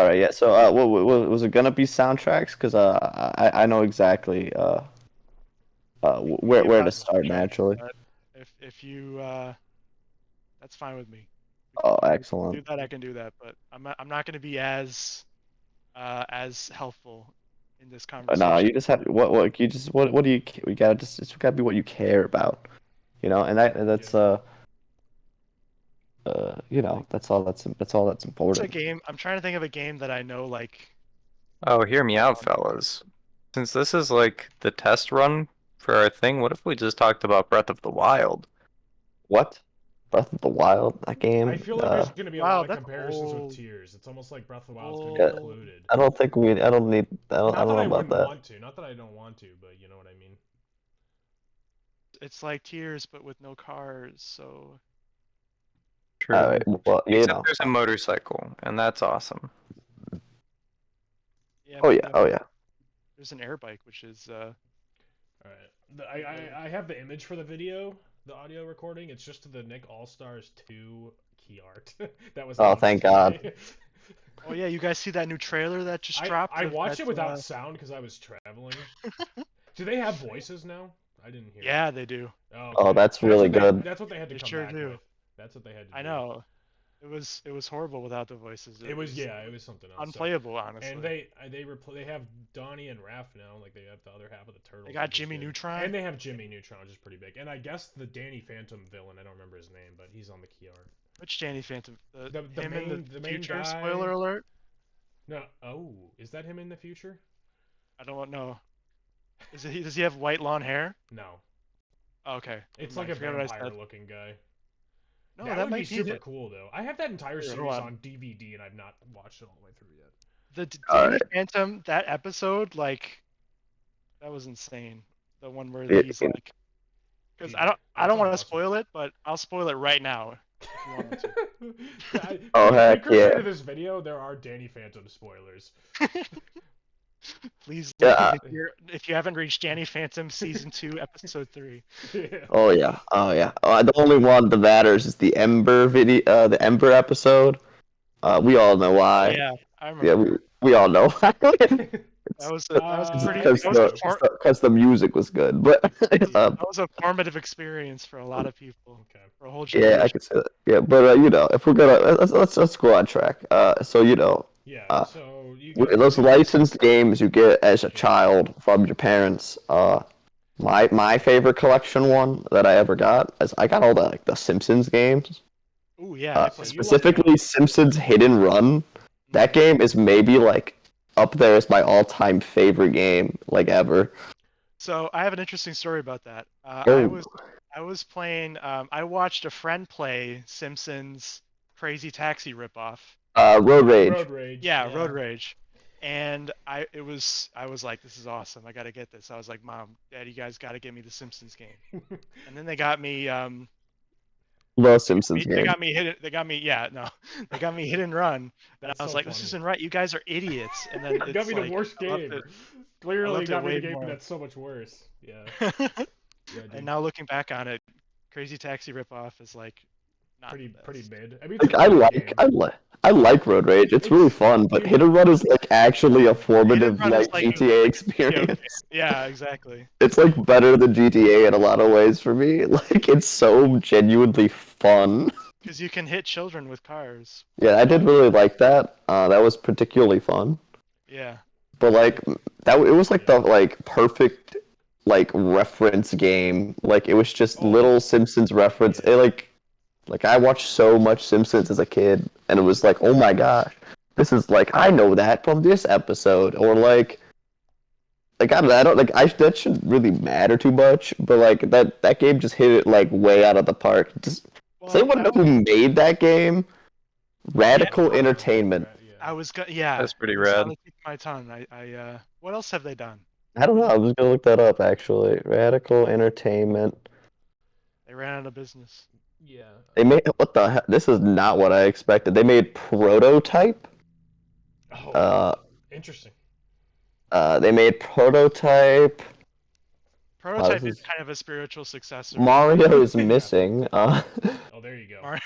right, yeah. So, was it gonna be soundtracks? Because I know exactly Be where to about start soundtracks, naturally. but if you that's fine with me. Oh, We can do excellent. that. I can do that, but I'm not going to be as helpful in this No, conversation. you just have what you just what do you we gotta just it's gotta be what you care about, and Yeah. that's Like that's all that's what's a important. game? I'm trying to think of a game that I know like. Oh, hear me out, Um, fellas. Since this is like the test run for our thing, what if we just talked about Breath of the Wild? What? Breath of the Wild, that I game? feel like there's going to be a wow, lot of that's comparisons with old. Tears. It's almost like Breath of the Wild's going to be Yeah, Old. included. I don't think I don't need I Not don't that know I about wouldn't that. want to. Not that I don't want to, but you know what I mean. It's like Tears, but with no cars. So All True. right, well, Except there's a motorcycle, and that's awesome. yeah, oh but yeah, oh yeah. there's an air bike, which is All right. I have the image for the video, the audio recording. It's just the Nick All Stars 2 key art that was Oh, announced thank God. today. Oh yeah, you guys see that new trailer that just dropped? I Of watched that, it without sound because I was traveling. Do they have voices now? I didn't hear. yeah, they do. Oh, Oh, okay. that's really good. That's what they had to They come sure back do. with. That's what they had to I do. know. It was horrible without the voices. It was it was something else. Unplayable, honestly. And they have Donnie and Raph now, like they have the other half of the turtles. They got which is Jimmy good. Neutron. And they have Jimmy Neutron, which is pretty big. And I guess the Danny Phantom villain, I don't remember his name, but he's on the key art. Which Danny Phantom? The Him main in the main future? guy. Spoiler alert. No, oh, is that him in the future? I don't know. Is it? Does he have white lawn hair? No, Oh, okay. it's Never like a mind. I forgot what I said. vampire-looking guy. No, That that would be might be super the cool though. I have that entire Here, series hold on. on DVD and I've not watched it all the way through yet. All Danny right. Phantom. That episode, like, that was insane. The one where Yeah, he's yeah. like, because Yeah, I don't that want to sounds spoil it, but I'll spoil it right now if you want me to. Oh, heck precursor yeah. to this video, there are Danny Phantom spoilers. Please Yeah, leave if you haven't reached Danny Phantom season 2 episode 3. Yeah. Oh yeah, oh yeah. The only one that matters is the Ember the Ember episode. We all know Oh why. yeah, I Yeah, remember. we all know why. That was a pretty Because that was a the music was good, but that was a formative experience for a lot of people, Okay. for a whole yeah, I generation. could say that. Yeah, but if we're gonna let's go on track. So Yeah. uh, So you got those the- licensed games you get as a child from your parents. My favorite collection one that I ever got is I got all the Simpsons games. Ooh yeah, I So played you lucked Specifically out. Simpsons Hit and Run. That game is maybe like up there as my all-time favorite game like ever. So I have an interesting story about that. Oh, I was playing. I watched a friend play Simpsons Crazy Taxi ripoff. Road Rage. Road Rage. Yeah, Road Rage. And I was like, this is awesome. I gotta get this. I was like, Mom, Dad, you guys gotta get me the Simpsons game. And then they got me The Simpsons game. they got me yeah, no. They got me Hit and Run. And That's I was so like, this funny. isn't right. You guys are idiots. And then You got it's me like the worst I loved game. it. Clearly, loved you got it me the way game more. that's so much worse. Yeah. Yeah, dude. And now looking back on it, Crazy Taxi ripoff is like not the pretty best. mid. I mean, it's Like a great game. I like Road Rage. It's really fun, but dude, Hit and Run is like actually a Hit and formative Run is like like GTA yeah, experience. yeah, exactly. It's like better than GTA in a lot of ways for me. Like it's so genuinely fun. Because you can hit children with cars. Yeah, I did really like that. That was particularly fun. Yeah. But like it was like the like perfect like reference game. Like it was just little Simpsons reference. It like I watched so much Simpsons as a kid, and it was like, oh my gosh, this is like I know that from this episode, or I don't like that shouldn't really matter too much, but like that game just hit it like way out of the park. Does anyone know who made that game? Radical Entertainment. I was yeah. That's pretty it was rad. on the tip of my tongue. What else have they done? I don't know. I was gonna look that up actually. Radical Entertainment. They ran out of business. Yeah. They made what the heck? This is not what I expected. They made Prototype. Oh, interesting. They made Prototype. Prototype this is kind of a spiritual successor. Mario is missing. Oh, there you go. Mario-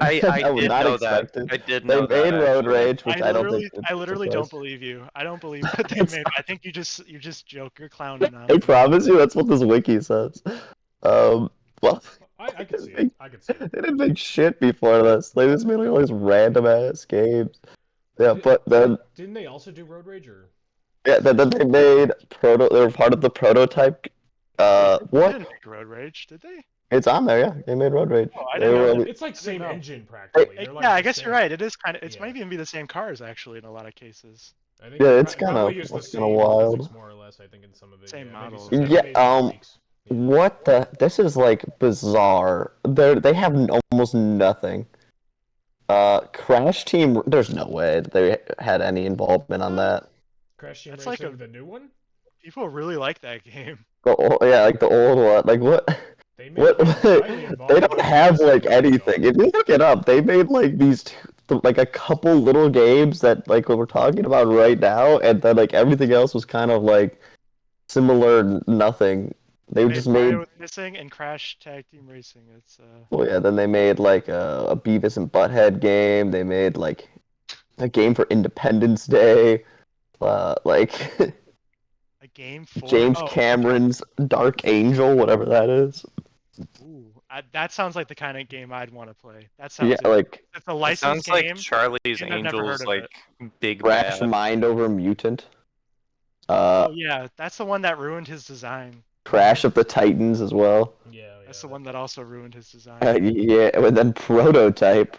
I would did not know that. expect it. I did They know that. made Road Actually. Rage, which I don't think. I literally don't believe you. I don't believe that they made. I think you just joke. You're clowning on I me. promise you, that's what this wiki says. Well, I could see it. I could see it. they didn't make shit before this. They just made like all these random ass games. Yeah, but then Didn't they also do Road Rage or? yeah, then they made proto. They were part of the prototype. They What? didn't make Road Rage, did they? It's on there, yeah. They made Road Rage. Oh, I They didn't were know only- It's like same know. engine practically. They're like Yeah, the I guess same. you're right. It is kind of. It Yeah. might even be the same cars actually in a lot of cases. I think Yeah, they it's probably kinda- use the it's same kinda wild. physics more or less. I think in some of it. Same yeah, maybe models. some Yeah, maybe tweaks. What the? This is like bizarre. They have almost nothing. Crash Team. There's no way that they had any involvement on that. Crash Team That's Racing, like the new one. People really like that game. Yeah, like the old one. Like what? They made What? slightly involved They in don't the have racing like game, anything. though. If you look it up, they made like like a couple little games that like what we're talking about right now, and then like everything else was kind of like similar, nothing. They just made. Mario with Missing and Crash Tag Team Racing. It's Well, yeah. Then they made like a Beavis and Butthead game. They made like a game for Independence Day. Like a game for James oh, Cameron's Dark Angel, whatever that is. Ooh, that sounds like the kind of game I'd want to play. That sounds. Yeah, like It's a It licensed sounds game. like Charlie's and I've never heard Angels, of like it. big Crash bad. Mind Over Mutant. Oh yeah, that's the one that ruined his design. Crash of the Titans as well. Yeah, That's the one that also ruined his design. Yeah, and then Prototype.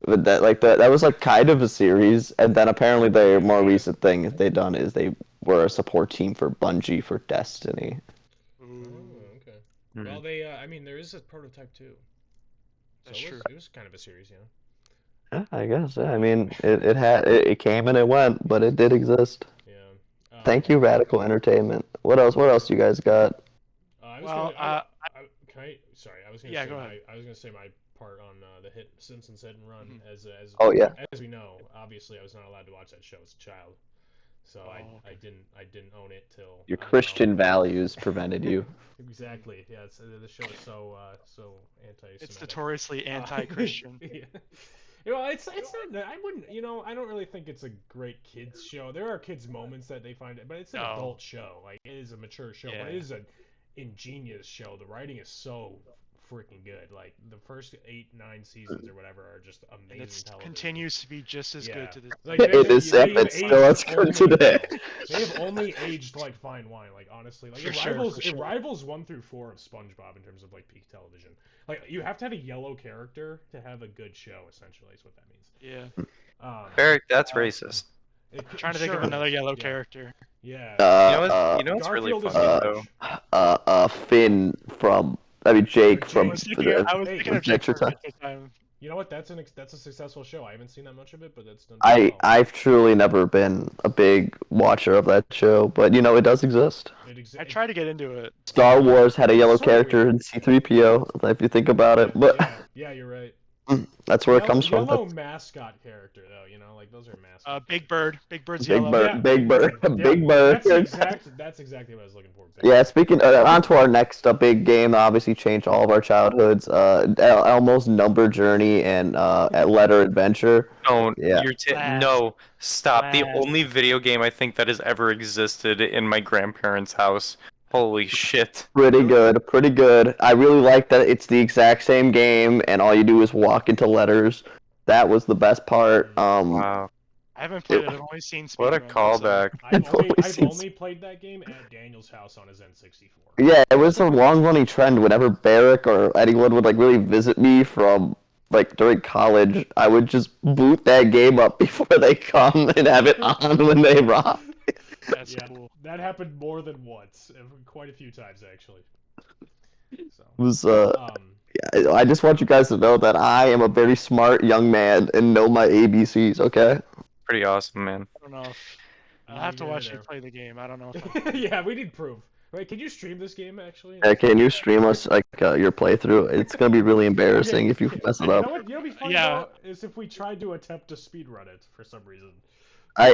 But that was like kind of a series, and then apparently their more recent thing they've done is they were a support team for Bungie for Destiny. Ooh, Oh, okay. Hmm. Well, they. I mean, there is a prototype too. So That's true. It was kind of a series, you know. Yeah, I guess. Yeah, I mean, it came and it went, but it did exist. Yeah. Thank you, Radical Entertainment. What else? What else you guys got? I was Well, gonna, can I? Sorry, I was gonna Yeah, say go my, ahead. I was gonna say my part on the hit Simpsons Hit and Run. As Oh yeah. as we know, obviously I was not allowed to watch that show as a child, so Oh, I didn't own it till Your I don't know. Christian values prevented you. Exactly. Yeah. The show is so anti-Semitic. it's notoriously anti-Christian. Yeah. You know, it's not. I wouldn't. You know, I don't really think it's a great kids show. There are kids moments that they find it, but it's an No. adult show. Like it is a mature show, but it Yeah. is an ingenious show. The writing is so freaking good. Like the first 8-9 seasons or whatever are just And amazing it television. continues to be just as Yeah. good to this. Like, It is. they've It's still aged as good only today. well. They have only aged like fine wine. Like honestly, like For it sure, rivals for sure. it rivals 1 through 4 of SpongeBob in terms of like peak television. Like you have to have a yellow character to have a good show. Essentially, is what that means. Yeah. Eric, that's racist. It, I'm trying to think of sure, another yellow yeah, character. Yeah. You know what's really Garfield is funny huge. though? Finn from. I mean Jake Jake. from. I was thinking of Hey, Jake Adventure for Time. Adventure Time. You know what? That's a successful show. I haven't seen that much of it, but that's done. I've truly never been a big watcher of that show, but you know it does exist. I tried to get into it. Star Wars had a yellow It's sort of character weird. in C-3PO, if you think about it, but Yeah, you're right. that's where it comes from. Yellow mascot character, though. You know, like those are mascots. Big Bird. Big Bird's Big yellow. Bird, Yeah, Big Bird, Yeah, Big Bird. That's exactly what I was looking for. Yeah, speaking on to our next big game that obviously changed all of our childhoods, Elmo's Number Journey and at Letter Adventure. Don't. Yeah. No, stop. The Blast. only video game I think that has ever existed in my grandparents' house. Holy shit. Pretty good, pretty good. I really like that it's the exact same game and all you do is walk into letters. That was the best part. Wow. I haven't played it. I've only seen. What a speedruns, callback. I've always only played that game at Daniel's house on his N64. Yeah, it was a long-running trend. Whenever Barrick or anyone would like really visit me from like during college, I would just boot that game up before they come and have it on when they rock. That's Yeah, cool. that happened more than once, quite a few times actually. So, It was um, I just want you guys to know that I am a very smart young man and know my ABCs. Okay. Pretty awesome, man. I don't know if I'll Yeah, have to you're watch you there. play the game. I don't know if I'm... yeah, we need proof. Wait, can you stream this game actually? Can you stream us like your playthrough? It's gonna be really embarrassing if you mess it You up. know what? You know what'd be funny Yeah. though is if we tried to attempt to speedrun it for some reason.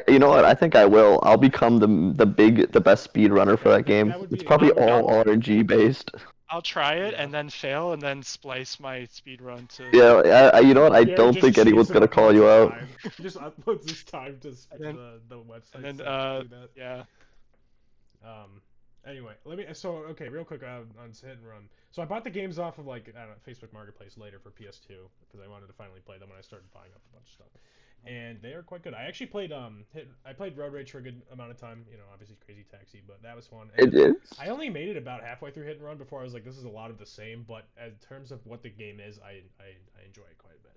You know what? I think I will. I'll become the best speedrunner for that game. That would It's be- probably I'll- all RNG based. I'll try it Yeah. and then fail and then splice my speedrun to. Yeah, you know what? I Yeah, don't just think anyone's cheese it gonna uploads call you the out. time. Just uploads this time to then- the website. And then so do that. yeah. Anyway, okay, real quick on Hit and Run. So I bought the games off of like I don't know, Facebook Marketplace later for PS2 because I wanted to finally play them when I started buying up a bunch of stuff, and they are quite good. I actually played I played Road Rage for a good amount of time. You know, obviously Crazy Taxi, but that was fun. It And is. I only made it about halfway through Hit and Run before I was like, this is a lot of the same. But in terms of what the game is, I enjoy it quite a bit.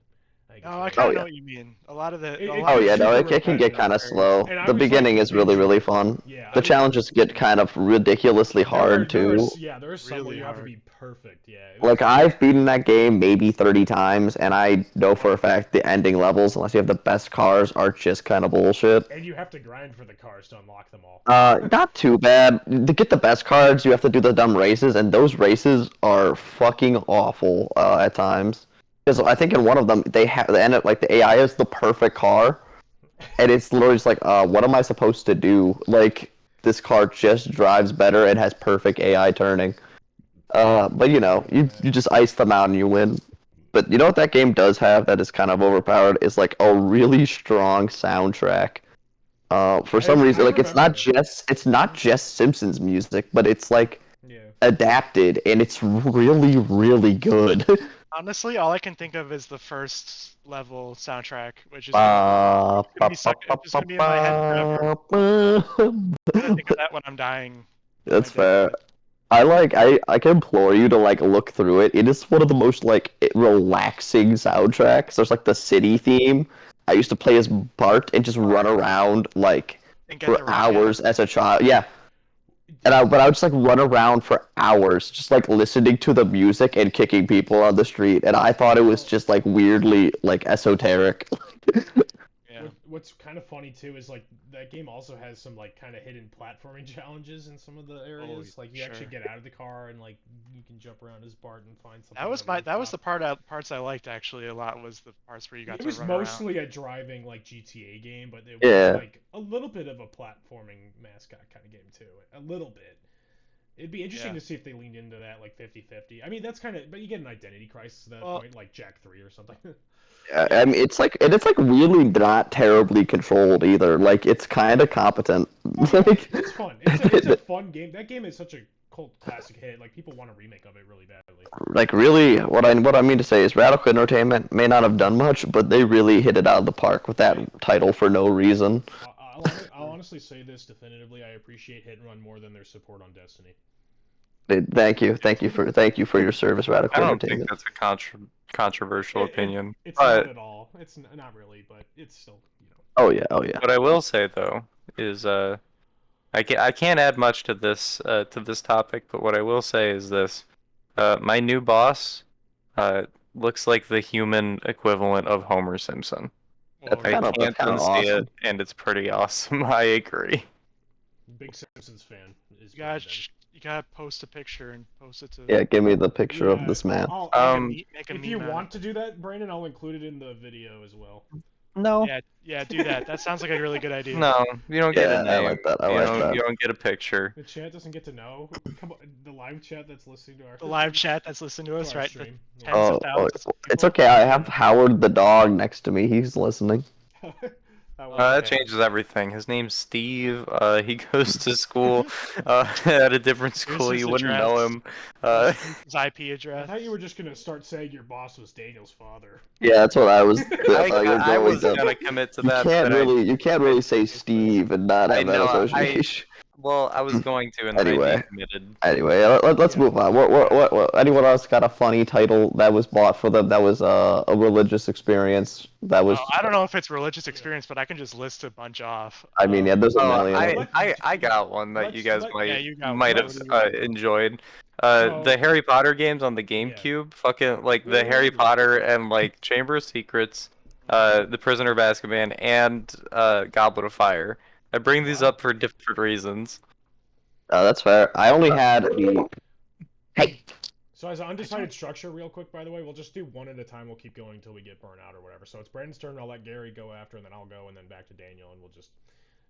I think it's Oh, I really kind of yeah. know what you mean. A lot of the. It- a it- lot Oh of yeah, the no, super it can get repetitive kind of are- slow. And I The was, like, beginning is really enjoying- really fun. Yeah. The challenges get kind of ridiculously hard too. There are some where Really you have to hard. be perfect. Yeah. Like I've beaten that game maybe 30 times, and I know for a fact the ending levels, unless you have the best cars, are just kind of bullshit. And you have to grind for the cars to unlock them all. Not too bad. To get the best cards, you have to do the dumb races, and those races are fucking awful at times. Because I think in one of them they have the AI is the perfect car, and it's literally just like, what am I supposed to do? Like this car just drives better and has perfect AI turning. But you know, you just ice them out and you win. But you know what that game does have that is kind of overpowered is like a really strong soundtrack. For some reason, I like it's not remember. just Simpsons music, but it's like Yeah. adapted and it's really really good. Honestly, all I can think of is the first level soundtrack, which is Ba- gonna be stuck- it's just gonna be in my head forever. I'm gonna think of that when I'm dying. That's My deathbed. fair. I can implore you to like look through it. It is one of the most like relaxing soundtracks. There's like the city theme. I used to play as Bart and just run around like And get the for rocket. hours as a child. Yeah. But I would just like run around for hours, just like listening to the music and kicking people on the street. And I thought it was just like weirdly like esoteric. Yeah. What's kind of funny too is like that game also has some like kind of hidden platforming challenges in some of the areas. Like you actually sure. get out of the car and like you can jump around as Bart and find something. That was on that was the rooftop. parts I liked actually a lot was the parts where you got It to was run around. mostly a driving like GTA game, but it Yeah. was like a little bit of a platforming mascot kind of game too. A little bit. It'd be interesting Yeah. to see if they leaned into that like 50-50. I mean, that's kind of, but you get an identity crisis at that Well- point, like Jack 3 or something. I mean, it's like really not terribly controlled either. Like it's kind of competent. Like, It's fun. It's a fun game. That game is such a cult classic hit. Like people want a remake of it really badly. like really, what I mean to say is Radical Entertainment may not have done much, but they really hit it out of the park with that title for no reason. I'll honestly say this definitively. I appreciate Hit and Run more than their support on Destiny. Thank you for your service, I Radical don't think Entertainment. that's a controversial opinion. It's But not at all. It's not really, but it's still, you know. Oh yeah. what I will say though is I can't add much to this topic, but what I will say is this. My new boss looks like the human equivalent of Homer Simpson. Well, That's I kinda- can't kinda unsee awesome. it, and it's pretty awesome. I agree. Big Simpsons fan is you gotta Brandon. you gotta post a picture and post it to. Yeah, give me the picture Yeah, of this man. Make a if meme you out of want to do that, Brandon, I'll include it in the video as well. No. it. Yeah, do that. That sounds like a really good idea. No, you don't get Yeah, a name. I like that. I you like don't, that. You don't get a picture. The chat doesn't get to know. Come on, the live chat that's listening to our The live chat that's listening to us, our right? The stream. tens Oh, of thousands of it's people. okay. I have Howard the dog next to me. He's listening. That Okay. changes everything. His name's Steve. He goes to school at a different school. his You wouldn't know address. him. His IP I address. thought you were just gonna start saying your boss was Daniel's father. Yeah, that's what I was. I was gonna commit to that. but You can't really say Steve and not I have that know, association. Well, I was going to, and then I Anyway. decommitted. Anyway, let's move on. What? Anyone else got a funny title that was bought for them? That was a religious experience. That was. I don't know if it's religious experience, but I can just list a bunch off. I mean, yeah, there's a Oh, million. I got one that you guys Yeah, you got might one. have What do you enjoyed. So- The Harry Potter games on the GameCube, fucking like the Harry Potter and like Chamber of Secrets, The Prisoner of Azkaban, and Goblet of Fire. I bring these up for different reasons. That's fair. I only had the. Hey. So as an undecided structure, real quick, by the way, we'll just do one at a time. We'll keep going until we get burnt out or whatever. So it's Brandon's turn. I'll let Gary go after, and then I'll go, and then back to Daniel, and we'll just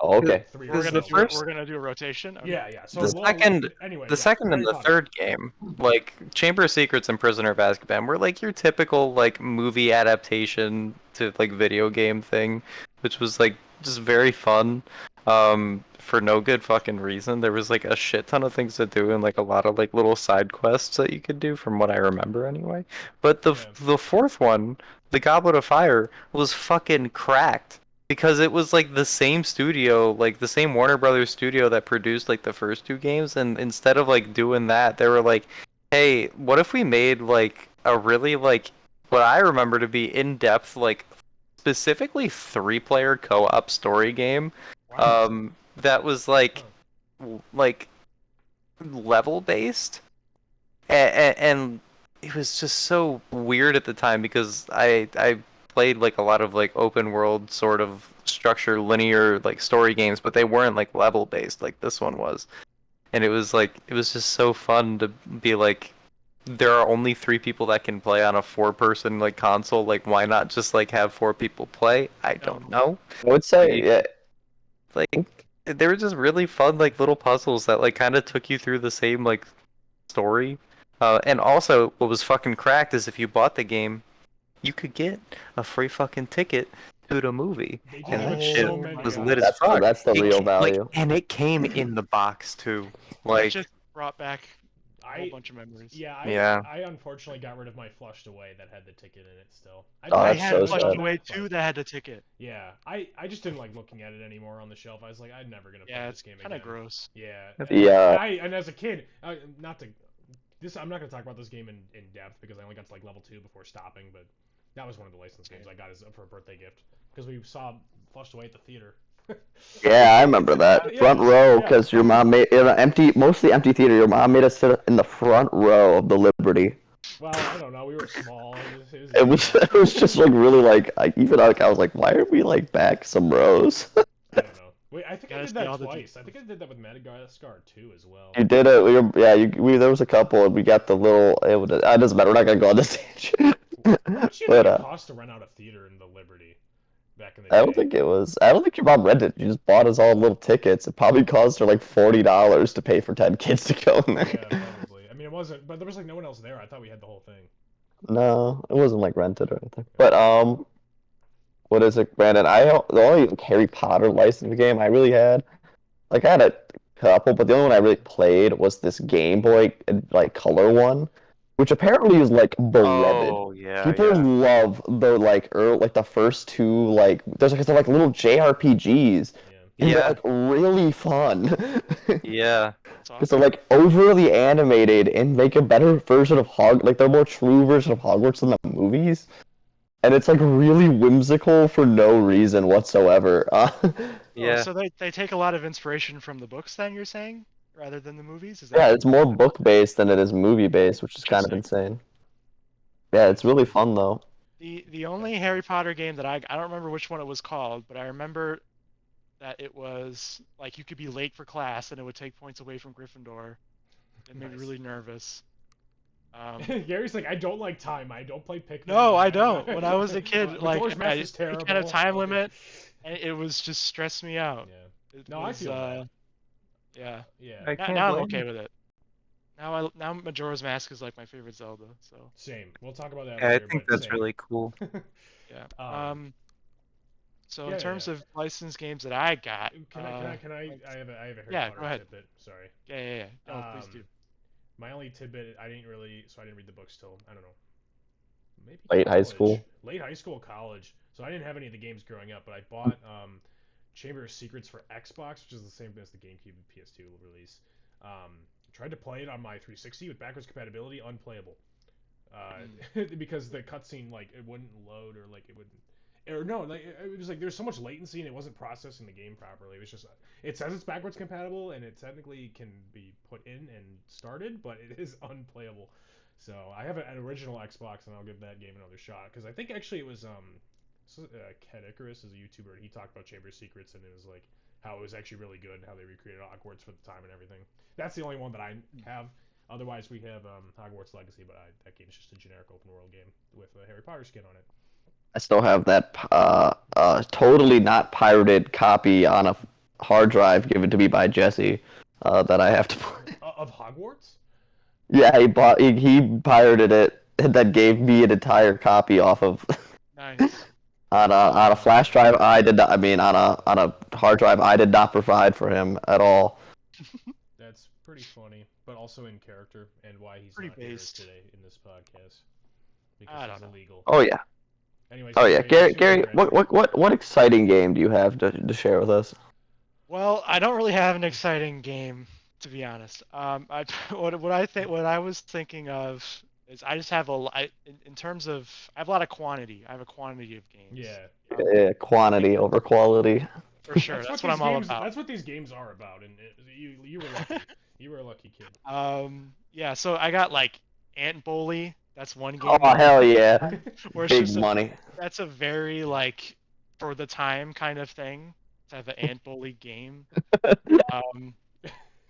Oh, okay. three We're or Is gonna the so. do it. first We're gonna do a rotation. Okay. Yeah, yeah. So the second anyway, the yeah, second and Harry the Potter. third game, like Chamber of Secrets and Prisoner of Azkaban, were like your typical like movie adaptation to like video game thing, which was like just very fun. For no good fucking reason. There was like a shit ton of things to do and like a lot of like little side quests that you could do from what I remember anyway. But Yeah. the fourth one, the Goblet of Fire, was fucking cracked because it was like the same studio, like the same Warner Brothers studio that produced like the first two games, and instead of like doing that, they were like, "Hey, what if we made like a really like what I remember to be in-depth like specifically three-player co-op story game Wow. that was like level based and it was just so weird at the time because I played like a lot of like open world sort of structure linear like story games, but they weren't like level based like this one was. And it was like it was just so fun to be like there are only three people that can play on a four-person like console. Like why not just like have four people play? I don't know. I would But say, yeah. like they were just really fun like little puzzles that like kind of took you through the same like story. And also, what was fucking cracked is if you bought the game, you could get a free fucking ticket to the movie, They did and that that with shit so Oh many my was god. lit as That's the fuck. that's the It real like, value. and it came in the box too. That Like, just brought back a whole I bunch of memories. yeah, yeah, I unfortunately got rid of my flushed away that had the ticket in it still. I Oh, mean, I I that's had so should Flushed sad. have, Away but too that had a ticket. yeah, I just didn't like looking at it anymore on the shelf. I was like, I'm never gonna play Yeah, this it's game kind of again. gross. Yeah, Yeah. and as a kid, not to this, I'm not gonna talk about this game in depth because I only got to like level 2 before stopping. But that was one of the licensed games I got as for a birthday gift because we saw Flushed Away at the theater. Yeah, I remember that Yeah, front row yeah. because your mom made in an empty, mostly empty theater. Your mom made us sit in the front row of the Liberty. Well, I don't know. We were small. It was It was easy. it was just like really like even like I was like, why are we like back some rows? I don't know. Wait, I think I Gotta did see that all the twice. I think I did that with Madagascar too as well. You did it. Yeah, there was a couple, and we got the little. It doesn't matter. We're not gonna go on this tangent. How much do you But think it cost to rent out a theater in the Liberty back in the I don't day? think it was. I don't think your mom rented. You just bought us all little tickets. It probably cost her like $40 to pay for 10 kids to go in there. Yeah, probably. I mean, it wasn't, but there was like no one else there. I thought we had the whole thing. No, it wasn't like rented or anything. Okay. But what is it, Brandon? The only Harry Potter licensed game I really had, like I had a couple, but the only one I really played was this Game Boy like color one, which apparently is like beloved. oh yeah, People yeah, love the like the first two like they're like little JRPGs and they're yeah, like really fun. yeah. It's Because they're awesome. like overly animated and make a better version of like they're more true version of Hogwarts than the movies. And it's like really whimsical for no reason whatsoever. Oh, Yeah. so they take a lot of inspiration from the books then, you're saying, rather than the movies? Is Yeah, that it's more book based than it is movie based, which is kind of interesting? insane. Yeah, it's really fun though. The only Harry Potter game that I don't remember which one it was called, but I remember that it was like you could be late for class and it would take points away from Gryffindor. It made me Nice. really nervous. Gary's like, I don't like time. I don't play Pikmin. No, I don't. When I was a kid, Majora's like Mask is you terrible. can't have time limit, and it was just stressed me out. Yeah. It No, I was, feel that. yeah. Yeah. I can't Now I'm blame okay you. with it. Now Majora's Mask is like my favorite Zelda. So Same. We'll talk about that Yeah, I later, think but that's same. really cool. yeah. Um, So yeah, in yeah, terms yeah. of licensed games that I got, Can I have a Harry yeah, Potter go ahead. tidbit. Sorry. Yeah. No, please do. My only tidbit, I didn't read the books till, I don't know, maybe Late high college. school. Late high school, college. So I didn't have any of the games growing up, but I bought Chamber of Secrets for Xbox, which is the same as the GameCube and PS2 release. Tried to play it on my 360 with backwards compatibility, unplayable. Because the cutscene, like, it wouldn't load, or like it wouldn't, or no, like it was like there's so much latency and it wasn't processing the game properly. It was just, it says it's backwards compatible and it technically can be put in and started, but it is unplayable. So I have an original Xbox and I'll give that game another shot because I think actually it was Ken Icarus is a YouTuber, and he talked about Chamber of Secrets, and it was like how it was actually really good, and how they recreated Hogwarts for the time and everything. That's the only one that I have. Otherwise, we have Hogwarts Legacy, but that game's just a generic open world game with a Harry Potter skin on it. I still have that totally not pirated copy on a hard drive given to me by Jesse that I have to play. Of Hogwarts? Yeah, he pirated it and then gave me an entire copy off of Nice. on a flash drive. I did not. I mean, on a hard drive, I did not provide for him at all. That's pretty funny, but also in character, and why he's Pretty not here based. today in this podcast because I he's don't know. illegal. Oh yeah. Anyways, Oh yeah, Gary. what's your Gary, what exciting game do you have to share with us? Well, I don't really have an exciting game, to be honest. What I was thinking of is I just have in terms of I have a lot of quantity. I have a quantity of games. Yeah. Yeah, quantity over quality. For sure. That's what I'm all about. That's what these games are about, and you were lucky. You were a lucky kid. Yeah. So I got like Ant Bully. That's one game. Oh hell yeah, where it's big just money. That's a very like for the time kind of thing to have an Ant Bully game.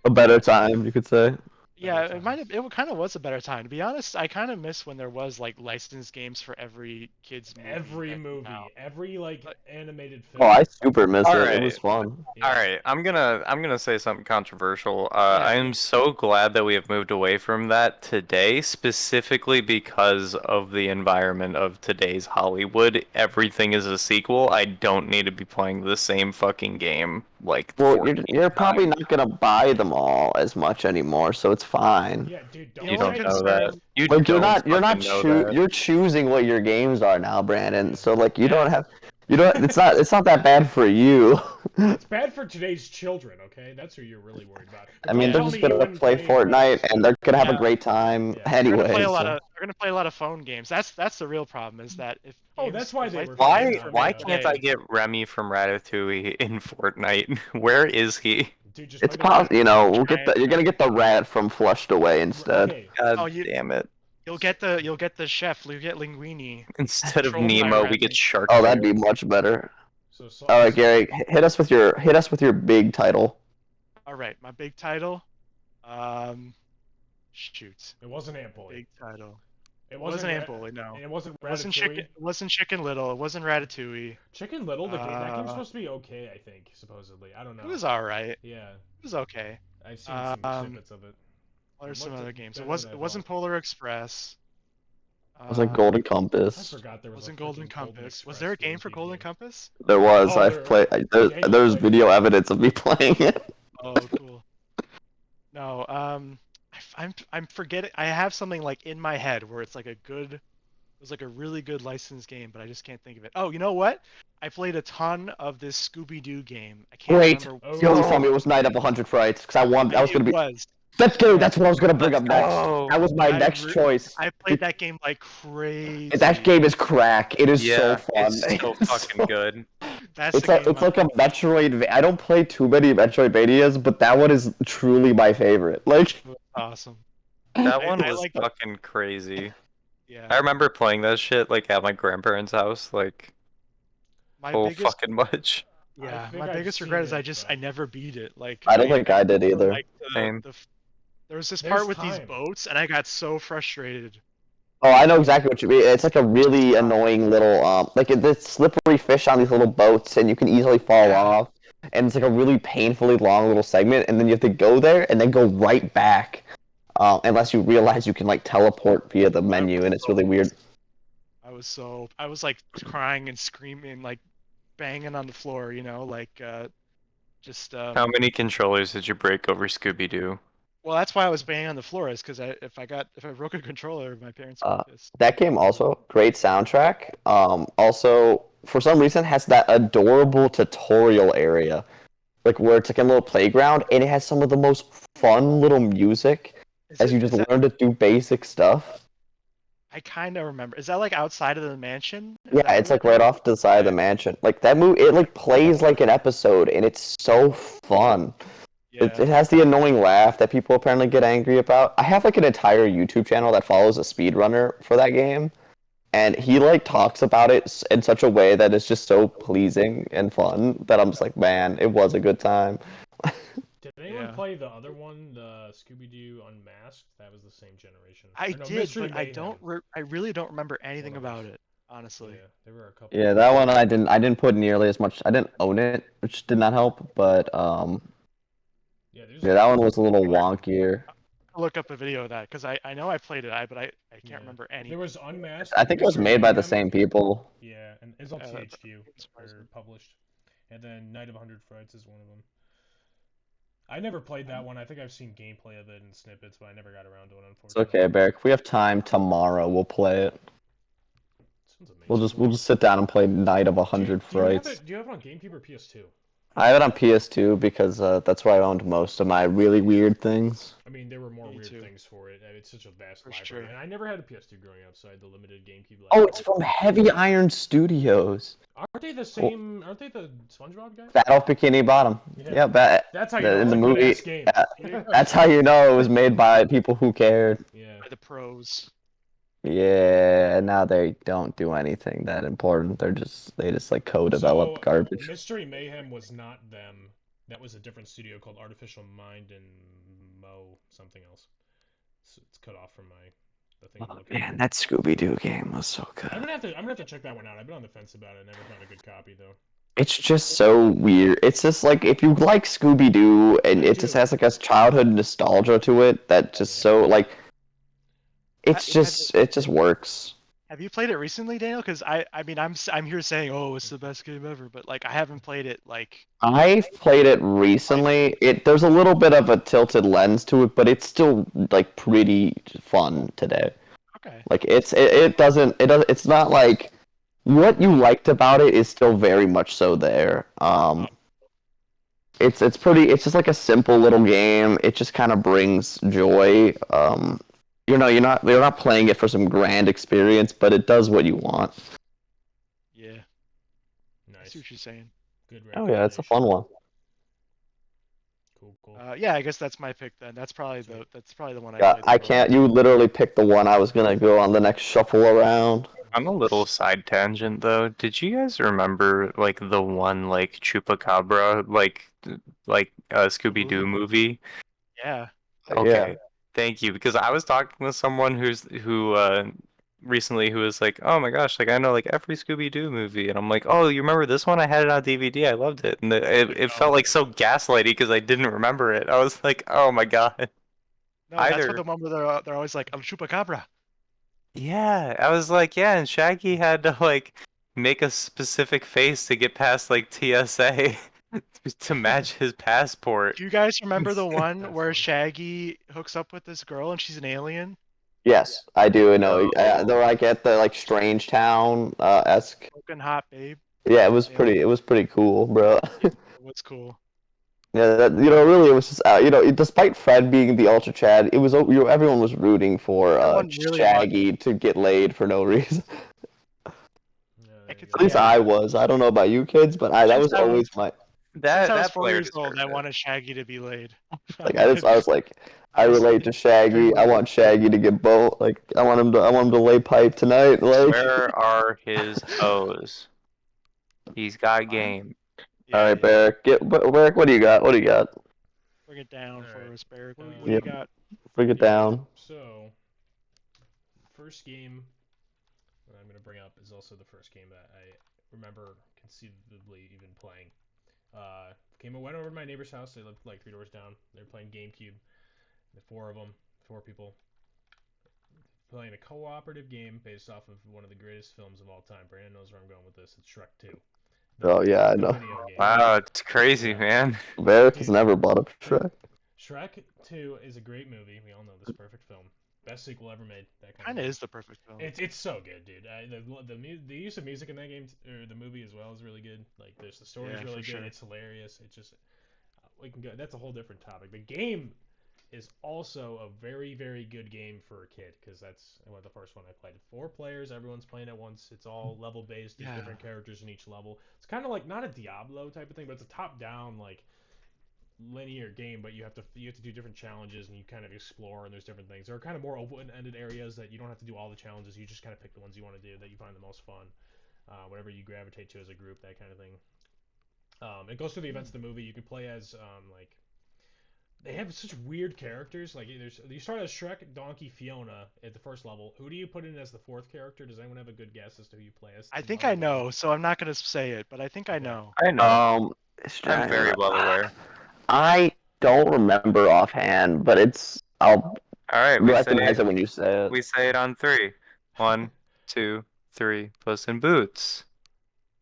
A better time, you could say. Yeah, Better it might have. It kind of was a better time. To be honest, I kind of miss when there was like licensed games for every kid's movie. Every that came movie, out. every like But- animated film. Oh, I super miss it. It Alright. was fun. Yeah. All right, I'm gonna say something controversial. Yeah. I am so glad that we have moved away from that today, specifically because of the environment of today's Hollywood. Everything is a sequel. I don't need to be playing the same fucking game like. Well, 14 you're probably times. not gonna buy them all as much anymore, so it's fine. Yeah, dude. Don't You The don't only know concern- that. You Like you're don't not fucking know that. you're choosing what your games are now, Brandon. So like you don't have it's not that bad for you. It's bad for today's children. Okay, that's who you're really worried about. I mean, they're Tell just me you gonna wouldn't play Fortnite and they're gonna have a Yeah. great time Yeah. They're anyway. gonna play a lot so- of. They're gonna play a lot of phone games. That's the real problem. Is that if. Oh, games- that's why if they licened were Why games are why made can't today- I get Remy from Ratatouille in Fortnite? Where is he? Dude, just It's play the- possible, you know. You're gonna get the rat from Flushed Away instead. Okay, God Oh, you- damn it! You'll get the chef. You'll get Linguini. Instead of Controlled by Nemo, we Remy. get Shark. Oh, that'd be much better. so All right, Gary, hit us with your big title. All right, my big title. Shoot. It wasn't Ant Bully. Big title. It It wasn't Ant Ra- Bully, no. And it wasn't It wasn't Ratatouille. Chicken. It wasn't Chicken Little. It wasn't Ratatouille. Chicken Little. That game's Uh, supposed to be okay, I think. Supposedly, I don't know. It was alright. It Yeah, was okay. I've seen some Um, snippets of it. What are It some looked other games? It better was. than I It wasn't thought. Polar Express. It was like Golden I Compass. forgot there was. Wasn't a Golden freaking Compass. Was Express there a game for GameCube Golden game. Compass? There was. Oh, I've played. yeah, you There's played video it. evidence of me playing it. Oh, cool. No, I'm forgetting. I have something like in my head where it's like it was like a really good licensed game, but I just can't think of it. Oh, you know what? I played a ton of this Scooby Doo game. I can't Wait. remember. Oh, You only told me it was Night of 100 Frights because I was It gonna be. was. That's good. That's what I was gonna bring up next. Oh, That was my I next re- choice. I played that game like crazy. That game is crack. It is yeah, so fun. it's so fucking good. That's It's the like game it's like a Metroid. I don't play too many Metroidvanias, but that one is truly my favorite. Like, awesome. That I- one I was like- fucking crazy. Yeah. I remember playing that shit like at my grandparents' house, like My so biggest, fucking much. yeah, think my I've biggest seen regret is it, I but- never beat it. Like I don't think I did either. Like Same. there was this There's part with these time. boats, and I got so frustrated. Oh, I know exactly what you mean. It's like a really annoying little like it's slippery fish on these little boats, and you can easily fall Yeah. off. And it's like a really painfully long little segment, and then you have to go there and then go right back, unless you realize you can like teleport via the menu, and it's really weird. I was like crying and screaming, like banging on the floor, like just How many controllers did you break over Scooby Doo? well, that's why I was banging on the floor, is because if I broke a controller, my parents would be pissed. That game also great soundtrack. Also for some reason has that adorable tutorial area, like where it's like a little playground, and it has some of the most fun little music as you just learn to do basic stuff. I kind of remember. Is that like outside of the mansion? Is Yeah, that it's where like right off to the side of the mansion. Like that movie, it like plays like an episode, and it's so fun. Yeah. It has the annoying laugh that people apparently get angry about. I have like an entire YouTube channel that follows a speedrunner for that game, and he like talks about it in such a way that is just so pleasing and fun that I'm just like, man, it was a good time. Did anyone Yeah. play the other one, the Scooby-Doo Unmasked? That was the same generation. I Or no, did, Mystery but I Mayhem. don't. I really don't remember anything One of about those. it, honestly. Yeah, there were a couple. Yeah, that one I didn't put nearly as much. I didn't own it, which did not help, but Yeah, there's yeah, that one was a little wonkier. I'll look up a video of that because I know I played it, but I can't Yeah. remember any. There was Unmasked. I think it was Mystery made by the Mayhem. same people. Yeah, and it's on that THQ. doesn't surprise They're me. published. And then Night of 100 Frights is one of them. I never played that one. I think I've seen gameplay of it and snippets, but I never got around to it, It's unfortunately. okay, Barrick. If we have time tomorrow, we'll play it. Sounds amazing. We'll just sit down and play Night of 100 Frights. Do you have it on GameCube or PS2? I have it on PS2 because that's where I owned most of my really weird things. I mean, there were more Me weird too. things for it. It's such a vast For library. sure. And I never had a PS2 growing up, so I had the limited GameCube library. Oh, it's from Heavy Iron Studios. Aren't they the same? Aren't they the SpongeBob guys? Fat off Bikini Bottom. Yeah, That's how you know in it's the a movie. good-ass game. That's how you know it was made by people who cared. Yeah. By the pros. Yeah, now they don't do anything that important. They just like co-develop So, garbage. Mystery Mayhem was not them. That was a different studio called Artificial Mind and Mo something else. So it's cut off from the thing. I'm looking at. that Scooby-Doo game was so good. I'm gonna have to check that one out. I've been on the fence about it. Never found a good copy though. It's just so weird. It's just like if you like Scooby-Doo and I it just do. has like a childhood nostalgia to it that just so like it just works. Have you played it recently, Daniel? Because I mean I'm here saying, oh, it's the best game ever, but like I haven't played it like. I've played it recently. There's a little bit of a tilted lens to it, but it's still like pretty fun today. Okay. Like it's not like what you liked about it is still very much so there. It's just like a simple little game. It just kind of brings joy. You're not playing it for some grand experience, but it does what you want. Yeah. I Nice. see what you're saying. Good. Oh yeah, it's a fun one. Cool. Yeah, I guess that's my pick then. That's probably the one I Yeah, played. the I most. can't. You literally picked the one I was gonna go on the next shuffle around. On a little side tangent though, did you guys remember like the one like Chupacabra like Scooby-Doo movie? Yeah. Okay. Thank you, because I was talking with someone who recently who was like, "Oh my gosh, like I know like every Scooby-Doo movie." And I'm like, "Oh, you remember this one? I had it on DVD. I loved it." And it felt like so gaslighty because I didn't remember it. I was like, "Oh my god." No, that's Either. what the one where they're always like, I'm Chupacabra. Yeah, I was like, yeah, and Shaggy had to like make a specific face to get past like TSA to match his passport. Do you guys remember the one That's where funny. Shaggy hooks up with this girl and she's an alien? Yes, I do know. No. They're like at the like Strange Town esque. Smoking hot babe. Yeah, it was pretty cool, bro. What's cool? Yeah, really, it was just despite Fred being the Ultra Chad, it was everyone was rooting for Everyone really Shaggy to get laid for no reason. Yeah, I there could you At go. least Yeah. I was. I don't know about you kids, but that was Since I was- always my Since I was That 4 player years old, I deserved it. wanted Shaggy to be laid. like. I was like, I relate to Shaggy. I want Shaggy to get both. Like, I want him to lay pipe tonight. Like, Where are his O's? He's got game. Yeah, all right, Barrick. Barrick. What do you got? What do you got? Bring it down for Alright. us, Barrick. What Yep. do you got? Bring it down. So, first game that I'm gonna bring up is also the first game that I remember conceivably even playing. Went over to my neighbor's house. They lived like 3 doors down. They were playing GameCube. The 4 of them, 4 people, playing a cooperative game based off of one of the greatest films of all time. Brandon knows where I'm going with this. It's Shrek 2. Oh yeah, I The know. video game. Wow, it's crazy, man. Barrick has never bought a Shrek. Shrek 2 is a great movie. We all know this. Perfect film. Best sequel ever made. That Kind of is the perfect film. It's so good, dude. The use of music in that game or the movie as well is really good. Like, the story is Yeah, really for good. sure. It's hilarious. It's just we can go. That's a whole different topic. The game is also a very very good game for a kid because that's the first one I played. 4 players, everyone's playing at once. It's all level based. There's Yeah. different characters in each level. It's kind of like not a Diablo type of thing, but it's a top down like linear game, but you have to do different challenges and you kind of explore, and there's different things. There are kind of more open-ended areas that you don't have to do all the challenges. You just kind of pick the ones you want to do that you find the most fun, whatever you gravitate to as a group, that kind of thing. It goes through the events of the movie. You can play as like they have such weird characters. Like you start as Shrek, Donkey, Fiona at the first level. Who do you put in as the fourth character? Does anyone have a good guess as to who you play as? I think I know, so I'm not gonna say it, but I think I Okay. know. I know. I'm very well aware. I don't remember offhand, but I'll All right, recognize it when you say it. we say it on 3. 1, 2, 3. Puss in Boots.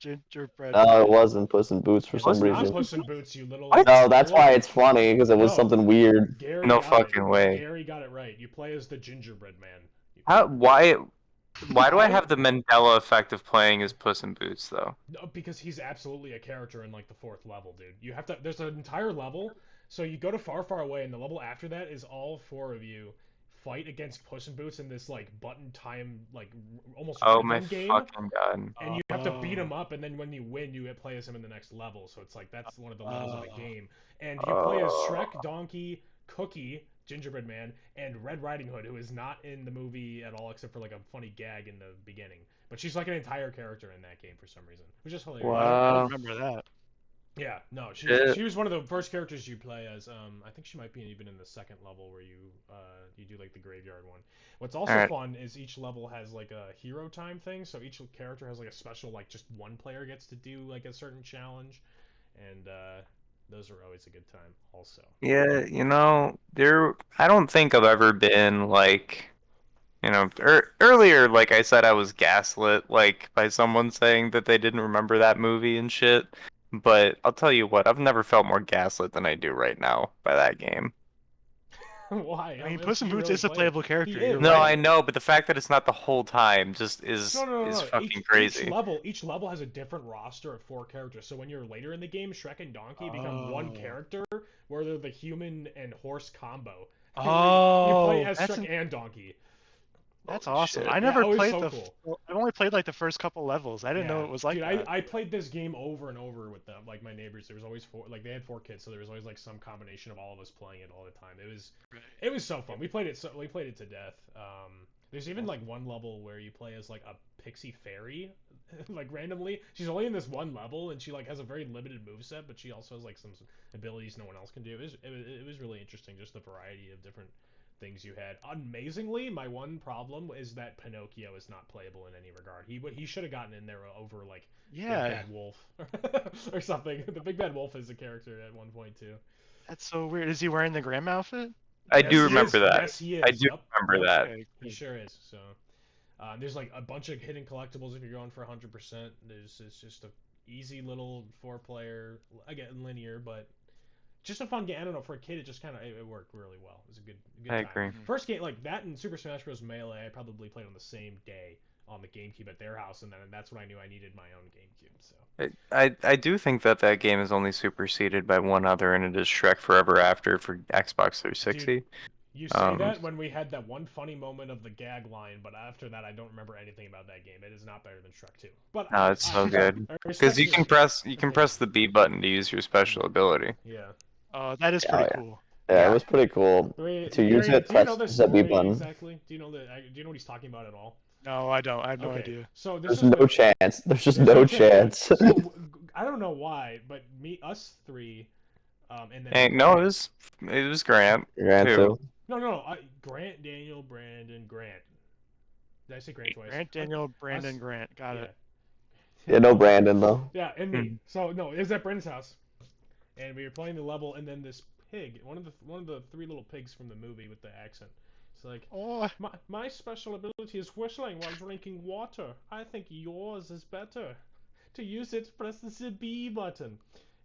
Gingerbread. No, it wasn't Puss in Boots for It some was not reason. Puss in Boots, you little. No, that's why it's funny because it was No. something weird. Gary No got fucking it. way. Gary got it right. You play as the gingerbread man. Why do I have the Mandela effect of playing as Puss in Boots though? No, because he's absolutely a character in like the fourth level, dude. You have to. There's an entire level, so you go to Far, Far Away, and the level after that is all 4 of you fight against Puss in Boots in this like button time like almost Oh rhythm my game. fucking god. And you have to beat him Oh. up, and then when you win, you play as him in the next level. So it's like that's one of the levels of the game. And you play as Shrek, Donkey, Cookie, Gingerbread Man, and Red Riding Hood, who is not in the movie at all except for like a funny gag in the beginning. But she's like an entire character in that game for some reason, which is hilarious. I Wow. don't remember that. Yeah, no, she Shit. was one of the first characters you play as. I think she might be even in the second level where you do like the graveyard one. What's also Alright. fun is each level has like a hero time thing, so each character has like a special like just one player gets to do like a certain challenge, and those are always a good time. Also, Yeah, I don't think I've ever been like, earlier, like I said, I was gaslit like by someone saying that they didn't remember that movie and shit. But I'll tell you what, I've never felt more gaslit than I do right now by that game. why? I mean, How Puss in do you Boots really is a play it? playable character. He is. You're No, right. I know, but the fact that it's not the whole time just is No. fucking Each crazy. level has a different roster of 4 characters. So when you're later in the game, Shrek and Donkey become one Oh. character, where they're the human and horse combo. You Oh, play as that's Shrek and Donkey. That's Holy awesome. shit. I Yeah, never it was played so the. cool. I've only played like the first couple levels. I didn't know Yeah. it was like Dude, that. I played this game over and over with them, like my neighbors. There was always 4, like they had 4 kids, so there was always like some combination of all of us playing it all the time. It was so fun. We played it to death. There's even like one level where you play as like a pixie fairy, like randomly. She's only in this one level, and she like has a very limited moveset, but she also has like some abilities no one else can do. It was really interesting, just the variety of different things you had. Amazingly, my one problem is that Pinocchio is not playable in any regard. He should have gotten in there over like Yeah, Big Bad Wolf or something. The Big Bad Wolf is a character at one point too. that's so weird. Is he wearing the grandma outfit? I Yes, do he remember is. that. Yes, he is. I do Yep. remember that. Okay, He cool. sure is. So there's like a bunch of hidden collectibles if you're going for 100%. It's just a easy little 4-player, again linear, but just a fun game. I don't know, for a kid it just kind of it worked really well. It was a good I time. agree. First game like that and Super Smash Bros. Melee, I probably played on the same day on the GameCube at their house, and then that's when I knew I needed my own GameCube. So I do think that game is only superseded by one other, and it is Shrek Forever After for Xbox 360. you say Um, that when we had that one funny moment of the gag line, but after that I don't remember anything about that game. It is not better than Shrek 2. But No, it's so good. I Because respect you can your- press the B button to use your special ability. Yeah. Oh, that is Oh, pretty yeah. cool. Yeah, Yeah. it was pretty cool. Wait, To use Gary, it, do you know press the the B story button. exactly? Do you know what he's talking about at all? No, I don't. I have no Okay, idea. so this There's is no the- chance. There's just There's no chance. So I don't know why, but us 3, and then Hey, no, it was Grant. Grant too. too. no, Grant, Daniel, Brandon, Grant. Did I say Grant twice? Grant, Daniel, Brandon, Us- Grant. Got yeah. it. Yeah, no Brandon though. Yeah, and me. Hmm. So no, it was at Brandon's house, and we were playing the level, and then this pig, one of the 3 little pigs from the movie with the accent. It's like, Oh, my special ability is whistling while drinking water. I think yours is better. To use it, press the B button.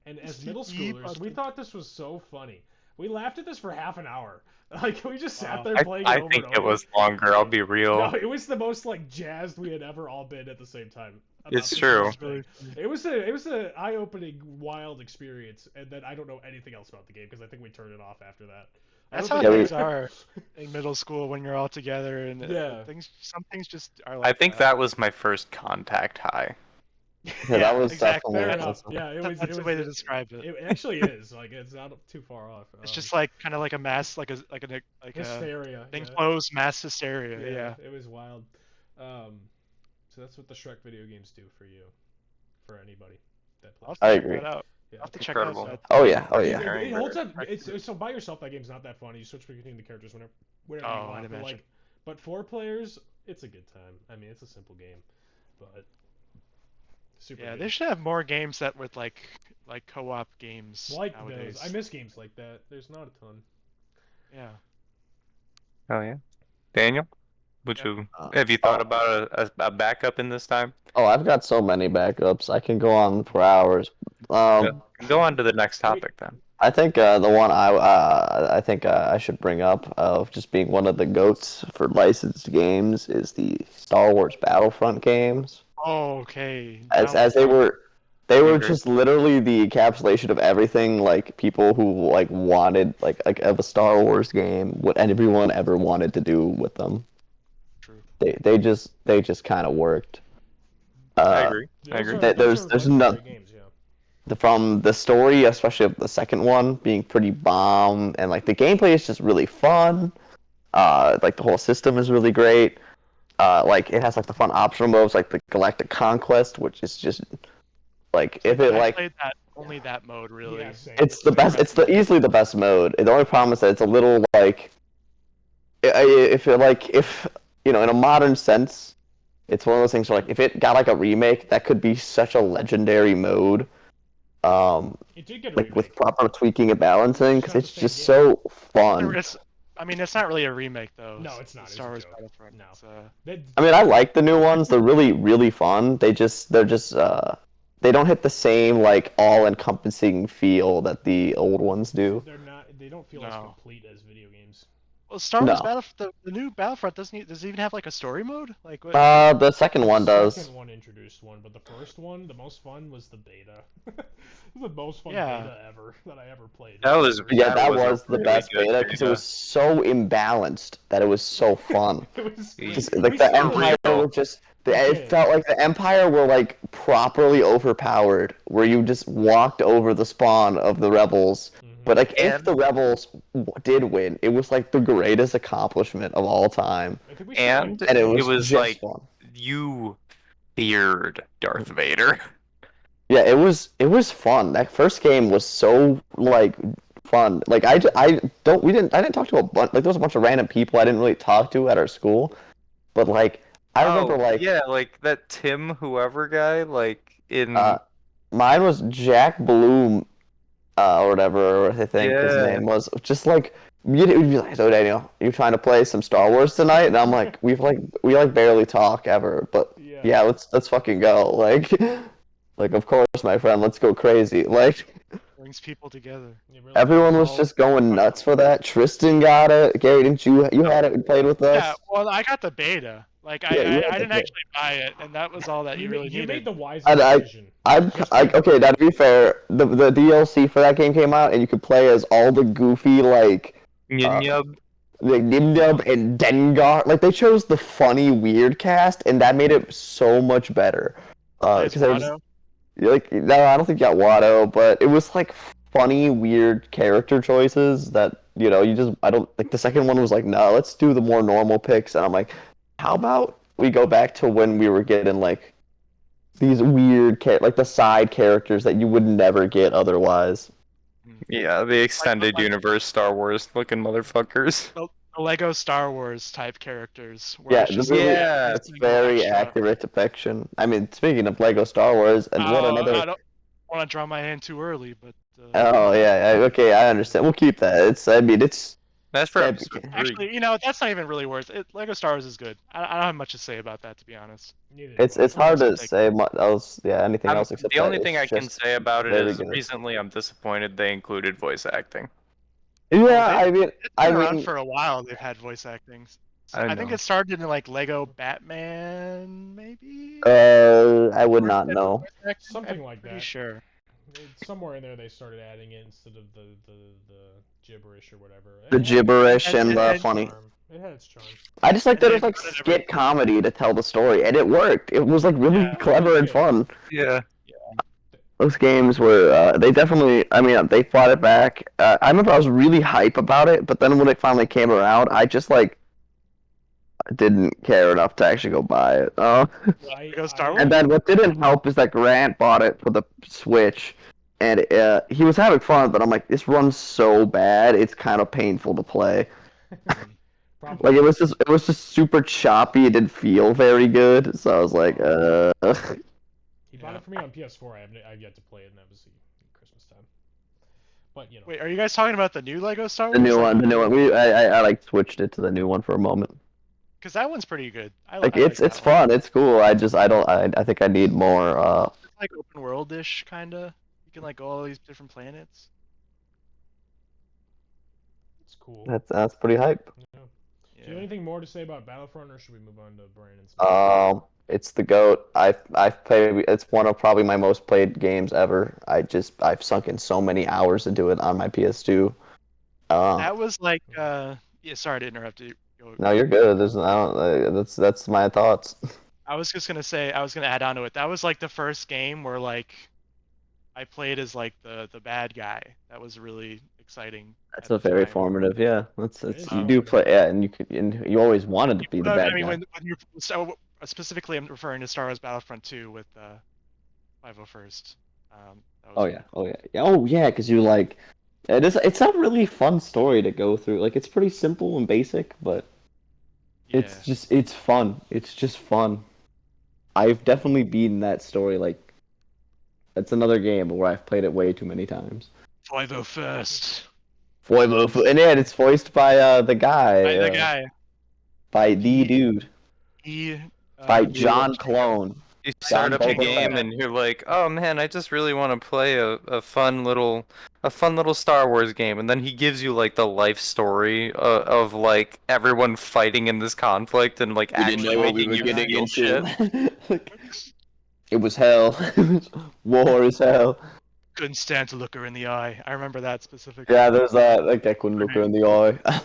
And as The middle B schoolers, we button. thought this was so funny. We laughed at this for half an hour. Like we just sat Wow. there I, playing I it over think and it over. was longer. I'll be real. No, it was the most like jazzed we had ever all been at the same time. about It's this true. whole that's really thing. It was a eye-opening, wild experience, and then I don't know anything else about the game because I think we turned it off after that. I That's don't how think- things are in middle school when you're all together and Yeah. some things just are like I think that was my first contact high. Yeah, that was exactly. Fair definitely enough. awesome. Yeah, it was. That's It the was. way to describe it. It actually is. Like it's not too far off. It's just like kind of like a mass, like a hysteria. Yeah. enclosed mass hysteria. Yeah. It was wild. So that's what the Shrek video games do for you, for anybody that I'll plays. have to I check agree. that out. Yeah. I'll have to Incredible. check out Oh yeah, oh It, yeah. it holds up. Shrek It's so by yourself. That game's not that fun. You switch between the characters whenever you Oh, want. I'd But imagine. but 4 players, it's a good time. I mean, it's a simple game, but super. Yeah, good. they should have more games that with like co-op games like nowadays. those. I miss games like that. There's not a ton. Yeah. Oh yeah. Daniel, have you thought about a backup in this time? Oh, I've got so many backups. I can go on for hours. Go on to the next topic then. I think the one I think I should bring up of just being one of the goats for licensed games is the Star Wars Battlefront games. Oh, okay. As they were Agree. just literally the encapsulation of everything like people who like wanted like of a Star Wars game, what everyone ever wanted to do with them. True. They just kind of worked. I agree. Yeah, I agree. those There's are no- great games. Yeah. From the story, especially of the second one, being pretty bomb, and like the gameplay is just really fun. Like the whole system is really great. Like it has like the fun optional modes, like the Galactic Conquest, which is just like if it I like played that only that mode really. Yeah, same. it's the best. It's easily the best mode. The only problem is that it's a little like if it like if you know in a modern sense, it's one of those things where like if it got like a remake, that could be such a legendary mode. It did get a Like remake. with proper tweaking and balancing, because It's not it's the just same so fun. I mean, it's not really a remake though. No, it's not. It's a Star Wars joke. Battlefront. No. It's, I mean, I like the new ones. They're really fun. They're just they don't hit the same like all-encompassing feel that the old ones do. They're not. They don't feel as No. complete as video games. well, Star Wars No. Battlefront, the new Battlefront does it even have like a story mode? Like what? The second one The does. second one introduced one, but the first one, the most fun, was the beta. The most fun Yeah. beta ever that I ever played. That was- Yeah, that was a was the really best good beta because it beta. was so imbalanced that it was so fun. It was Just, we like the still- Empire real. were just Yeah. it felt like the Empire were like properly overpowered, where you just walked over the spawn of the rebels. Mhm. But like if And- the rebels did win, it was like the greatest accomplishment of all time, I think we And still- and it It was, was just like- fun. You feared Darth Vader. Yeah, it was fun. That first game was so like fun. Like I didn't talk to a bunch, like there was a bunch of random people I didn't really talk to at our school, but like I remember like yeah, like that Tim whoever guy, like in mine was Jack Bloom, or whatever I think his Yeah. name was. Just like it would be like, so Daniel, you trying to play some Star Wars tonight? And I'm like, we barely talk ever, but yeah, let's fucking go. Like of course, my friend, let's go crazy. Like Brings people together. It really- everyone was just going nuts for that. Tristan got it. Gary, didn't you had it and played with us? Yeah, well, I got the beta. Like Yeah, you had I the didn't beta. actually buy it, and that was all that you really you needed. made the wise And decision. Okay, now to be fair, the DLC for that game came out, and you could play as all the goofy like Yub. like Nimnub and Dengar. Like they chose the funny weird cast, and that made it so much better. Plays Because there was Watto. like no, I don't think you got Watto, but it was like funny weird character choices that you just I don't like. The second one was like, no, let's do the more normal picks, and I'm like, how about we go back to when we were getting like these weird like the side characters that you would never get otherwise. Yeah, the extended like- universe Star Wars looking motherfuckers. The Lego Star Wars type characters. where Yeah, it's just really- Yeah, It's something very extra. accurate depiction. I mean, speaking of Lego Star Wars, and what Oh, another. I don't want to draw my hand too early, but Oh yeah, okay, I understand. We'll keep that. It's That's for Yeah, episode 3. actually, that's not even really worth it. Lego Star Wars is good. I don't have much to say about that, to be honest. Neither do it's I. hard to Like- say much else. Yeah, anything else except the only that thing it's I can just say about it very is good. recently I'm disappointed they included voice acting. Yeah, I mean, It's been around for a while. They've had voice acting. I I think know. it started in like Lego Batman, maybe. I would not know. Voice acting? Something I'm like pretty that. sure. somewhere in there they started adding it instead of the gibberish or whatever. The It had- gibberish and the and funny. charm. It had its charm. I just like And that it they was like put it skit every- comedy to tell the story, and it worked. It was like really Yeah, clever and yeah. fun. Yeah. Those games were, they definitely, I mean, they fought it back. I remember I was really hype about it, but then when it finally came around, I just, like, didn't care enough to actually go buy it. Go Star Wars? And then what didn't help is that Grant bought it for the Switch, and he was having fun, but I'm like, this runs so bad, it's kind of painful to play. Probably. Like, it was just super choppy, it didn't feel very good, so I was like, He bought it for me on PS4. I've yet to play it, and that was Christmas time. But you know. Wait, are you guys talking about the new Lego Star Wars? The new one. I like switched it to the new one for a moment. Because that one's pretty good. Like I it's like that one. fun, it's cool. I think I need more. It's like open world-ish kinda. You can like go all these different planets. It's cool. That's pretty hype. Yeah. Do you Yeah. have anything more to say about Battlefront, or should we move on to Brandon's? It's the GOAT. I've played. It's one of probably my most played games ever. I've sunk in so many hours into it on my PS2. That was like yeah, sorry to interrupt you. No, you're good. That's my thoughts. I was just gonna say, I was gonna add on to it. That was like the first game where like I played as like the bad guy. That was really exciting. That's at a the very time. formative. Yeah, that's is you do play. Yeah, and you always wanted to be the But, bad I mean, guy. when you're specifically, I'm referring to Star Wars Battlefront 2 with 501st. That was Oh yeah. Oh yeah, because you like. It's a really fun story to go through. Like it's pretty simple and basic, but yeah. it's fun. It's just fun. I've definitely beaten that story. Like that's another game where I've played it way too many times. 501st. And yeah, it's voiced by the guy. The guy. By the dude. He. By John Clone. You start up a Boba game Fett. and you're like, oh man, I just really want to play a fun little Star Wars game, and then he gives you like the life story of like everyone fighting in this conflict and like actually making you feel shit. It was hell. War is hell. Couldn't stand to look her in the eye. I remember that specifically. Yeah, there's that. Like I couldn't look her in the eye.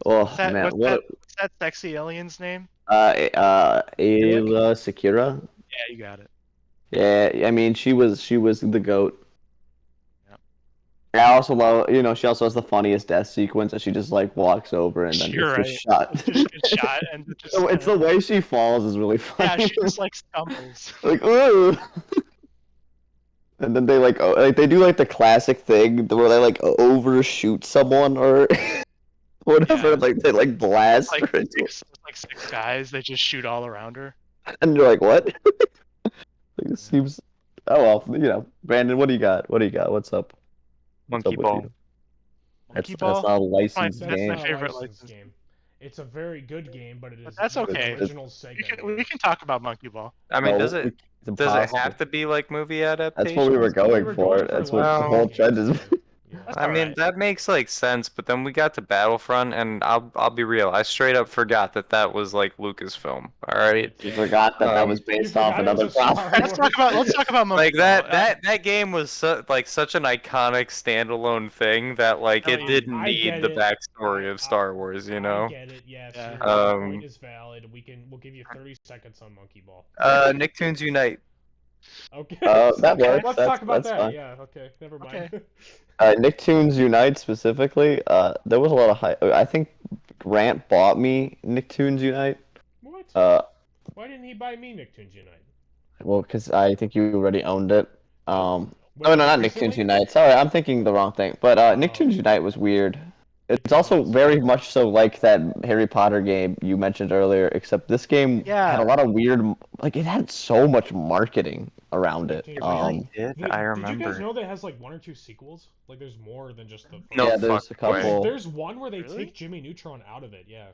Oh What's that, man, what's that sexy alien's name? Ayla Secura. Yeah, you got it. Yeah, I mean she was the GOAT. Yeah. I also love, she also has the funniest death sequence that she just like walks over and then You're gets just shot. Just gets shot and just. It's the way she falls is really Yeah, funny. she just like stumbles. Like ooh. And then they like they do like the classic thing where they like overshoot someone or whatever. Yeah. Like they like blast Like her into six guys, they just shoot all around her. and you're like, what? Like, this seems. Oh well, Brandon, what do you got? What's up? What's Monkey up with Ball. you? Monkey That's Ball? not a licensed That's game. my not a favorite licensed license. game. It's a very good game, but it is that's not okay. the original Sega We game. can talk about Monkey Ball. I mean, No, does it it's does it impossible. have to be like movie adaptation? That's what we were going were for. going for That's what the licensed whole games, trend is. but, yeah. That's I mean, alright. that makes like sense, but then we got to Battlefront, and I'll be real, I straight up forgot that was like Lucasfilm. All right, You forgot that was based off forgot it was another a Star property. Let's talk about Monkey like Ball. that game was such an iconic standalone thing that like Oh, it yeah. didn't I need get the it. backstory of Star Wars, you I know. get it. Yes, Yeah. your point is valid. We'll give you 30 seconds on Monkey Ball. Nicktoons Unite. Okay. That works. Let's That's- talk about that's that. fine. Yeah. Okay. Never mind. Okay. Nicktoons Unite specifically, there was a lot of hype. I think Grant bought me Nicktoons Unite. What? Why didn't he buy me Nicktoons Unite? Well, because I think you already owned it. No, Wait, not recently? Nicktoons Unite. Sorry, I'm thinking the wrong thing. But Nicktoons Unite was weird. It's also very much so like that Harry Potter game you mentioned earlier, except this game Yeah. had a lot of weird, like it had so much marketing around it. It really did. Did I you remember. guys know that it has like 1 or 2 sequels? Like there's more than just the. No yeah, there's a fucking way. couple. There's one where they Really? take Jimmy Neutron out of it. Yeah.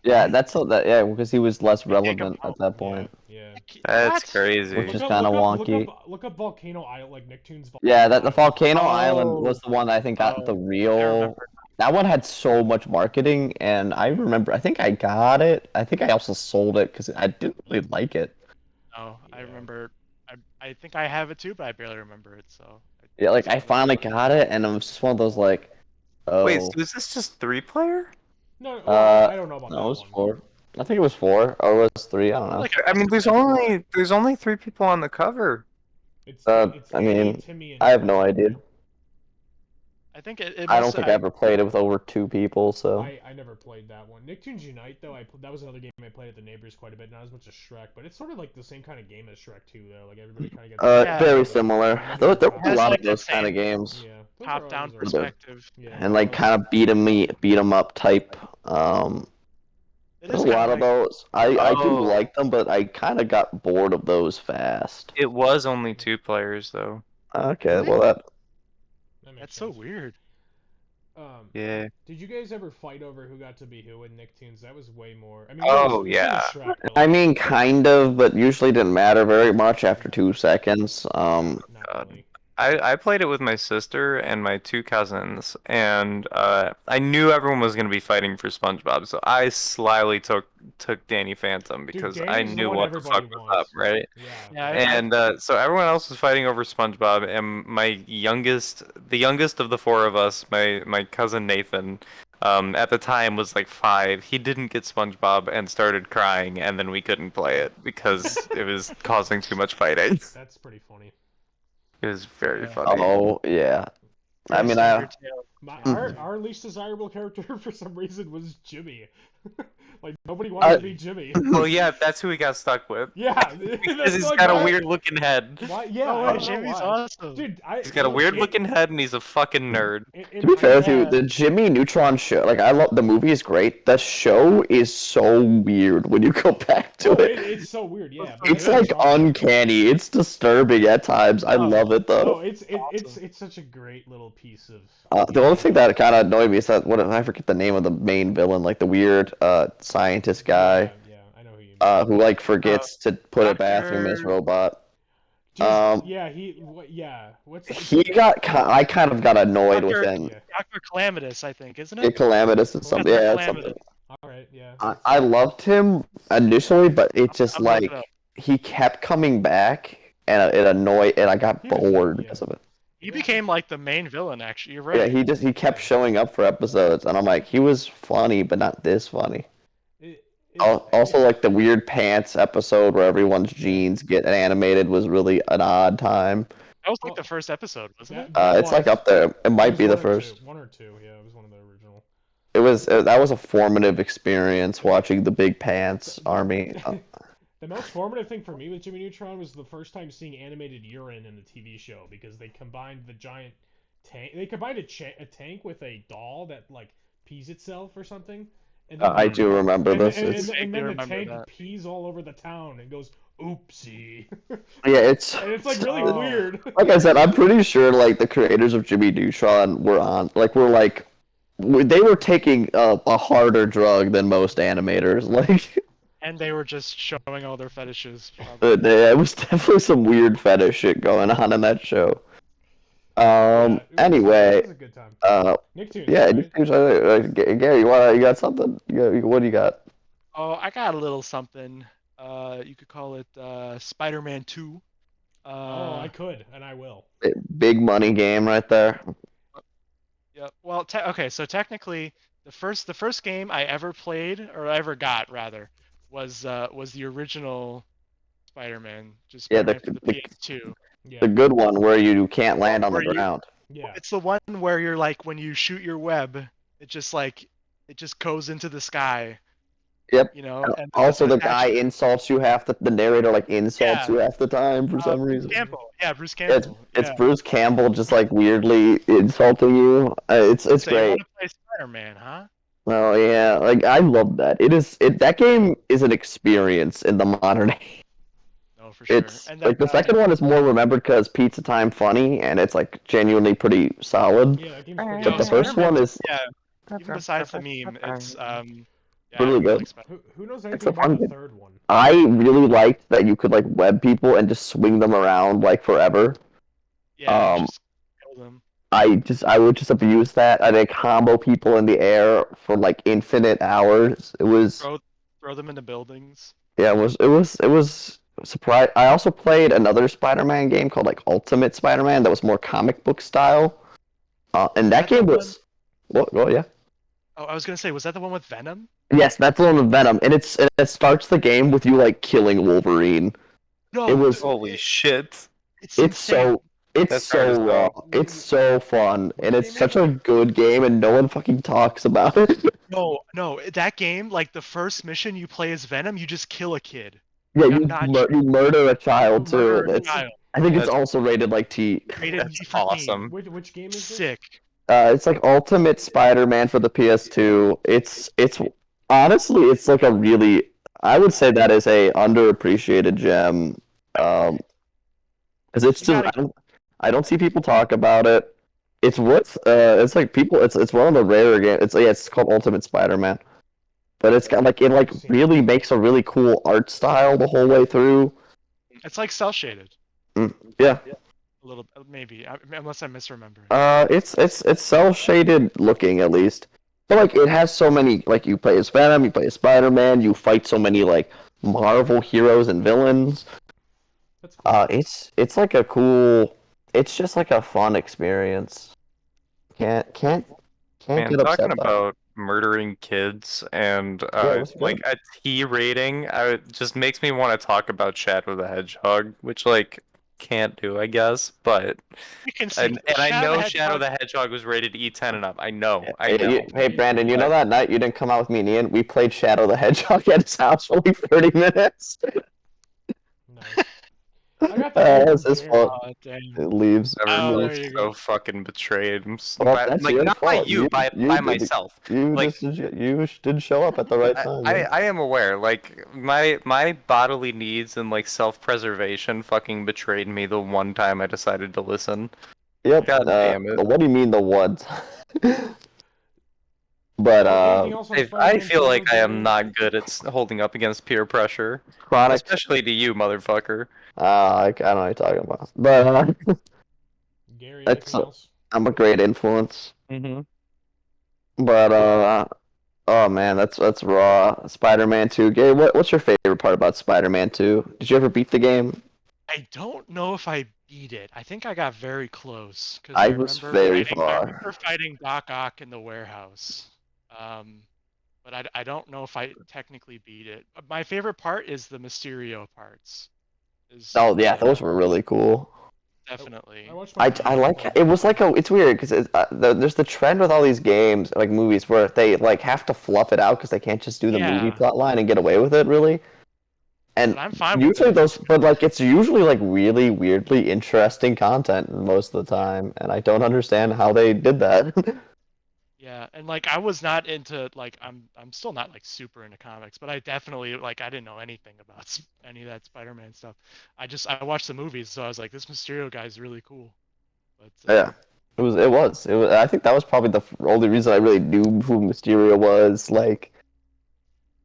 Yeah, yeah, because he was less They take him relevant out. at that point. Yeah. That's What? crazy. Which is kinda wonky. Look up Volcano Island, like Nicktoons. Yeah, that the Volcano Oh. Island was the one that I think got the I real. remember. That one had so much marketing, and I remember. I think I got it. I think I also sold it because I didn't really like it. No, I Yeah. remember. I think I have it too, but I barely remember it. So Yeah, like I finally got it, and it was just one of those like, Wait, oh, so is this just 3-player? No, well, I don't know about no, that it was one. 4. I think it was 4, or it was 3. I don't know. like I mean, there's only 3 people on the cover. It's I Annie, mean, Timmy, and I have no Joey. idea. I think it I don't must. think I ever played it with over 2 people, so. I never played that one. Nicktoons Unite though, that was another game I played at the neighbors quite a bit. Not as much as Shrek, but it's sort of like the same kind of game as Shrek 2 though. Like everybody kind of gets. Yeah. Very similar. There were a Has, lot like, of those the kind of same games. Yeah. those Top-down are- perspective. Yeah. And like kind of beat 'em up type. It There's is a lot kinda of like, those. I do Oh. like them, but I kind of got bored of those fast. It was only 2 players though. Okay, Really? well That makes that's so sense. weird. Yeah. Did you guys ever fight over who got to be who in Nicktoons? That was way more. I mean, Oh, it was yeah. Shrek, but, I like, mean, kind of, but usually didn't matter very much after 2 seconds. not God. really. I played it with my sister and my 2 cousins, and I knew everyone was gonna be fighting for SpongeBob, so I slyly took Danny Phantom because I Danny's the knew one what the fuck everybody was up, wants. right? Yeah. Yeah, And so everyone else was fighting over SpongeBob, and the youngest of the 4 of us, my cousin Nathan, at the time was like 5. He didn't get SpongeBob and started crying, and then we couldn't play it because it was causing too much fighting. That's pretty funny. It was very Yeah. funny. Oh, yeah. I Very mean, standard tale. Our least desirable character for some reason was Jimmy. Like nobody wanted to be Jimmy. Well, yeah, that's who we got stuck with. Yeah, Because he's got a weird looking head. Why? Yeah, Oh, I wait, don't know Jimmy's why. awesome. Dude, He's got a weird looking head and he's a fucking nerd. to be fair with you, Yeah. the Jimmy Neutron show, like, I love the movie is great. The show is so weird when you go back to it. It's so weird. Yeah, It's like uncanny. It's disturbing at times. I love it No, though. it's such a great little piece of. The only thing that kind of annoyed me is that I forget the name of the main villain, like the weird scientist guy Yeah, I know who you mean. who like forgets to put a Dr. bathroom in his robot. Dude, um, what's I kind of got annoyed with Dr. him. Yeah. Dr. Calamitous, I think, isn't Yeah, it? Calamitous and something. Dr. Yeah, that's Calamitous. something. All right, yeah. I loved him initially, but it just I'm looking like it up. he kept coming back, and it annoyed, and I got He was- bored yeah. because of it. He became like the main villain, actually. You're Yeah, right. he kept showing up for episodes, and I'm like, he was funny, but not this funny. Also, like the weird pants episode where everyone's jeans get animated was really an odd time. That was like the first episode, wasn't it? It's like up there. It might be the first. 1 or 2. Yeah, it was one of the original. That was a formative experience watching the Big Pants Army. The most formative thing for me with Jimmy Neutron was the first time seeing animated urine in the TV show because they combined the giant tank. They combined a tank with a doll that like pees itself or something. And then, I do remember this. And, It's, and then the remember tank that. pees all over the town and goes oopsie. yeah, it's And it's like really Oh. weird. like I said. I'm pretty sure like the creators of Jimmy Neutron they were taking a harder drug than most animators. Like And they were just showing all their fetishes. probably. there was definitely some weird fetish shit going on in that show. It Anyway, was a good time. Nicktoons. yeah, right? Gary, you got something? What do you got? Oh, I got a little something. You could call it Spider-Man 2. I could, and I will. Big money game right there. Yeah. Well, okay. So technically, the first game I ever played, or I ever got rather, was the original Spider-Man, just Yeah, Spider-Man for the PS2. Yeah. The good one where you can't land on the Where you- ground. Yeah. It's the one where you're like, when you shoot your web, it just goes into the sky. Yep. You know. And Also, the it's guy actually- insults you the narrator like insults Yeah. you half the time for some Bruce reason. Campbell. Yeah, Bruce It's Campbell. it's yeah. Bruce Campbell just like weirdly insulting you. It's So you great. want to play Spider-Man, huh? Oh yeah, like I love that. That game is an experience in the modern age. No, for sure. It's And like then, the second one is more remembered because Pizza Time funny and it's like genuinely pretty solid. Yeah, that game's pretty But the good. first one is Yeah, even besides the meme, it's yeah, Really I really good. like Spider- Who knows It's anything a fun about the game. third one? I really liked that you could like web people and just swing them around like forever. Yeah, Um, just kill them. I would just abuse that. I'd like combo people in the air for like infinite hours. It was Throw them into buildings. yeah, it was surprise. I also played another Spider-Man game called like Ultimate Spider-Man that was more comic book style. And that That's the game one. was what? Oh yeah. Oh, I was gonna say, was that the one with Venom? Yes, that's the one with Venom, and it starts the game with you like killing Wolverine. It No, was Holy shit. it's it's insane. so it's That's hard as so hell. raw. It's so fun, Which and it's game is such a good game, and no one fucking talks about it. No, that game, like the first mission you play as Venom, you just kill a kid. Yeah, I'm you not you murder a child You murder too. a It's child. I think it's That's- also rated like T. Rated That's G for teen. awesome. Which game is this? Sick. It's like Ultimate Spider-Man for the PS2. It's honestly it's like a really I would say that is a underappreciated gem. Because it's You just gotta- I don't see people talk about it. It's like people it's one of the rarer games. It's called Ultimate Spider-Man. But it's got like it like really makes a really cool art style the whole way through. It's like cell shaded. Yeah. A little, maybe, unless I'm misremembering. It's cell shaded looking at least. But like it has so many like you play as Venom, you play as Spider-Man, you fight so many like Marvel heroes and villains. That's cool. It's like a cool. It's just like a fun experience. Can't Man, get upset talking by it. about murdering kids and what's like a T rating, it just makes me want to talk about Shadow the Hedgehog, which like can't do, I guess. But You can see. and I know Hedgehog- Shadow the Hedgehog was rated E10 and up. I know. Hey, Brandon, you know that night you didn't come out with me and Ian? We played Shadow the Hedgehog at his house for like 30 minutes. Nice. I got That's his Gary. fault. Oh, dang. It leaves. Oh, Everyone's there you so go. fucking betrayed. Well, that's Like your not by fault. you, by did- myself. You Like- you didn't show up at the right time. man. I am aware. Like my bodily needs and like self-preservation fucking betrayed me the one time I decided to listen. Yep. God damn it. What do you mean the one? But Anything else on I Spider-Man feel 2 like I am Gary? not good at holding up against peer pressure, Chronic. especially to you, motherfucker. I don't know what you're talking about. But Gary, That's anything else? I'm a great influence. Mm-hmm. But oh man, that's raw. Spider-Man 2. Gary, what's your favorite part about Spider-Man 2? Did you ever beat the game? I don't know if I beat it. I think I got very close. 'Cause I was remember very fighting- far. I remember fighting Doc Ock in the warehouse. But I don't know if I technically beat it. My favorite part is the Mysterio parts. Oh yeah, those were really cool. Definitely. I watched my I like it. Was like it's weird because there's the trend with all these games like movies where they like have to fluff it out because they can't just do the movie Yeah. plot line and get away with it really. And But I'm fine with usually it. but like it's usually like really weirdly interesting content most of the time, and I don't understand how they did that. Yeah, and like I was not into like I'm still not like super into comics, but I definitely like I didn't know anything about any of that Spider-Man stuff. I watched the movies, so I was like, this Mysterio guy is really cool. But Yeah, it was. I think that was probably the only reason I really knew who Mysterio was, like,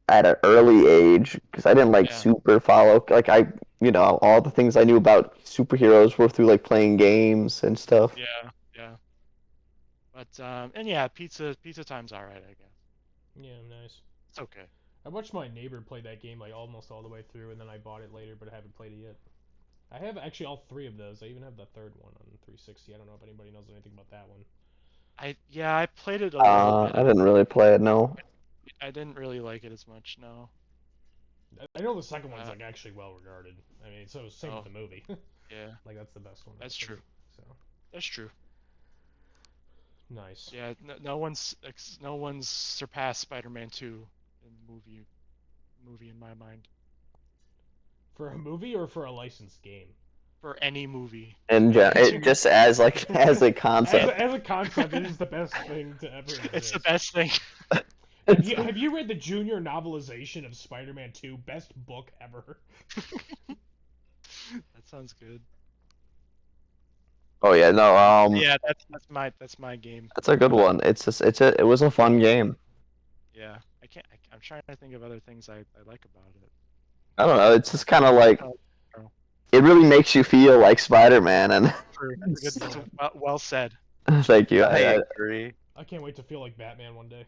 at an early age, because I didn't like Yeah. super follow. Like all the things I knew about superheroes were through like playing games and stuff. yeah. But and yeah, pizza time's all right, I guess. Yeah, nice. It's okay. I watched my neighbor play that game like almost all the way through, and then I bought it later, but I haven't played it yet. I have actually all three of those. I even have the third one on 360. I don't know if anybody knows anything about that one. I played it a little bit. I didn't really play it. No. I didn't really like it as much. No. I know the second one's like actually well regarded. I mean, so same with the movie. Yeah, Like that's the best one. That's I think. true. So that's true. nice. Yeah, no one's surpassed Spider-Man 2 in movie in my mind. For a movie or for a licensed game? For any movie. And it just as like as a concept. As a concept, it is the best thing to ever exist. It's the best thing. Have you read the junior novelization of Spider-Man 2? Best book ever. That sounds good. Oh yeah, no. Yeah, that's my game. That's a good one. It was a fun game. Yeah, I'm trying to think of other things I like about it. I don't know. It's just kind of like it really makes you feel like Spider-Man, and True. That's well said. thank you. I agree. I can't wait to feel like Batman one day.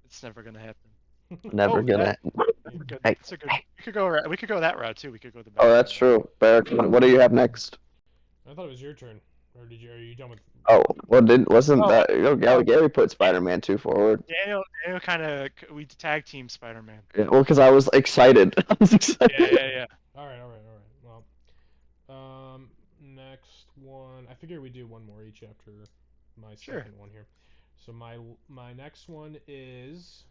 It's never gonna happen. Never Oh, gonna. we're good. Hey, That's a good. We could go that route too. We could go the. oh, that's true. Barrack, what do you have next? I thought it was your turn, or are you done with? Oh, well, wasn't Oh, that Gary put Spider-Man 2 forward? Daniel kind of we tag team Spider-Man. Yeah, well, because I was excited. I was excited. Yeah. All right. Well, next one. I figure we do one more each after my Sure. second one here. So my next one is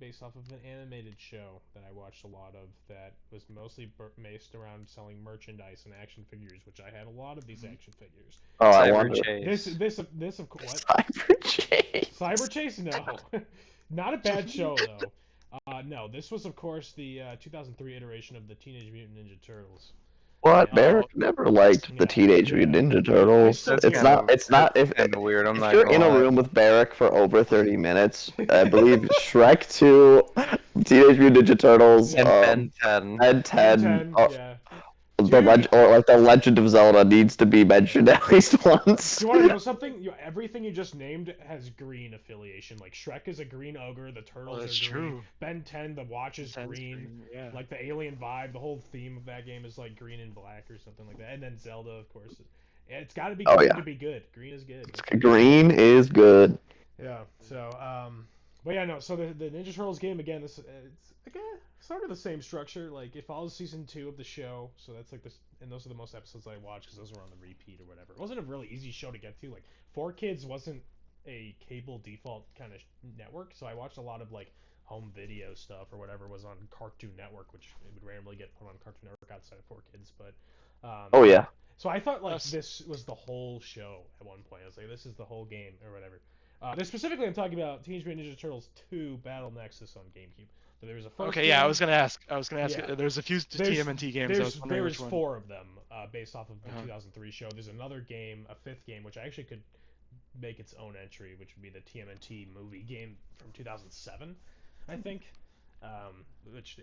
based off of an animated show that I watched a lot of that was mostly based around selling merchandise and action figures, which I had a lot of these action figures. Oh, I Cyber wonder. This Chase. of what? Cyber Chase. Cyber Chase? No, not a bad show though. No, this was of course the 2003 iteration of the Teenage Mutant Ninja Turtles. What? Yeah. Barrack never liked the Yeah, Teenage yeah. Mutant Ninja I Turtles. still It's do. not. It's not. If kind of weird. I'm if not you're gonna in a lie. room with Barrack for over 30 minutes, I believe Shrek 2, Teenage Mutant Ninja Turtles, And Ben 10. Ben 10, 10, yeah. the Legend of Zelda needs to be mentioned at least once. Do you want to know something? Everything you just named has green affiliation. Like Shrek is a green ogre, the turtles that's are green. true. Ben 10, the watch is Ten's green. Yeah. Like the alien vibe, the whole theme of that game is like green and black or something like that. And then Zelda, of course. It's got to be Oh, green yeah. to be good. Green is good. Green is good. Yeah. So, but yeah, no. So the Ninja Turtles game again. It's like sort of the same structure. Like it follows season 2 of the show. So that's like this, and those are the most episodes I watched because those were on the repeat or whatever. It wasn't a really easy show to get to. Like 4Kids wasn't a cable default kind of network, so I watched a lot of like home video stuff or whatever was on Cartoon Network, which it would randomly get put on Cartoon Network outside of 4Kids. But Oh yeah. so I thought like Us. this was the whole show at one point. I was like, this is the whole game or whatever. Specifically, I'm talking about Teenage Mutant Ninja Turtles 2 Battle Nexus on GameCube. So there was a first. Okay, yeah, I was gonna ask. Yeah. There's a few TMNT games. I was wondering There's which one. 4 of them based off of the Uh-huh. 2003 show. There's another game, a 5th game, which I actually could make its own entry, which would be the TMNT movie game from 2007, I think. Which,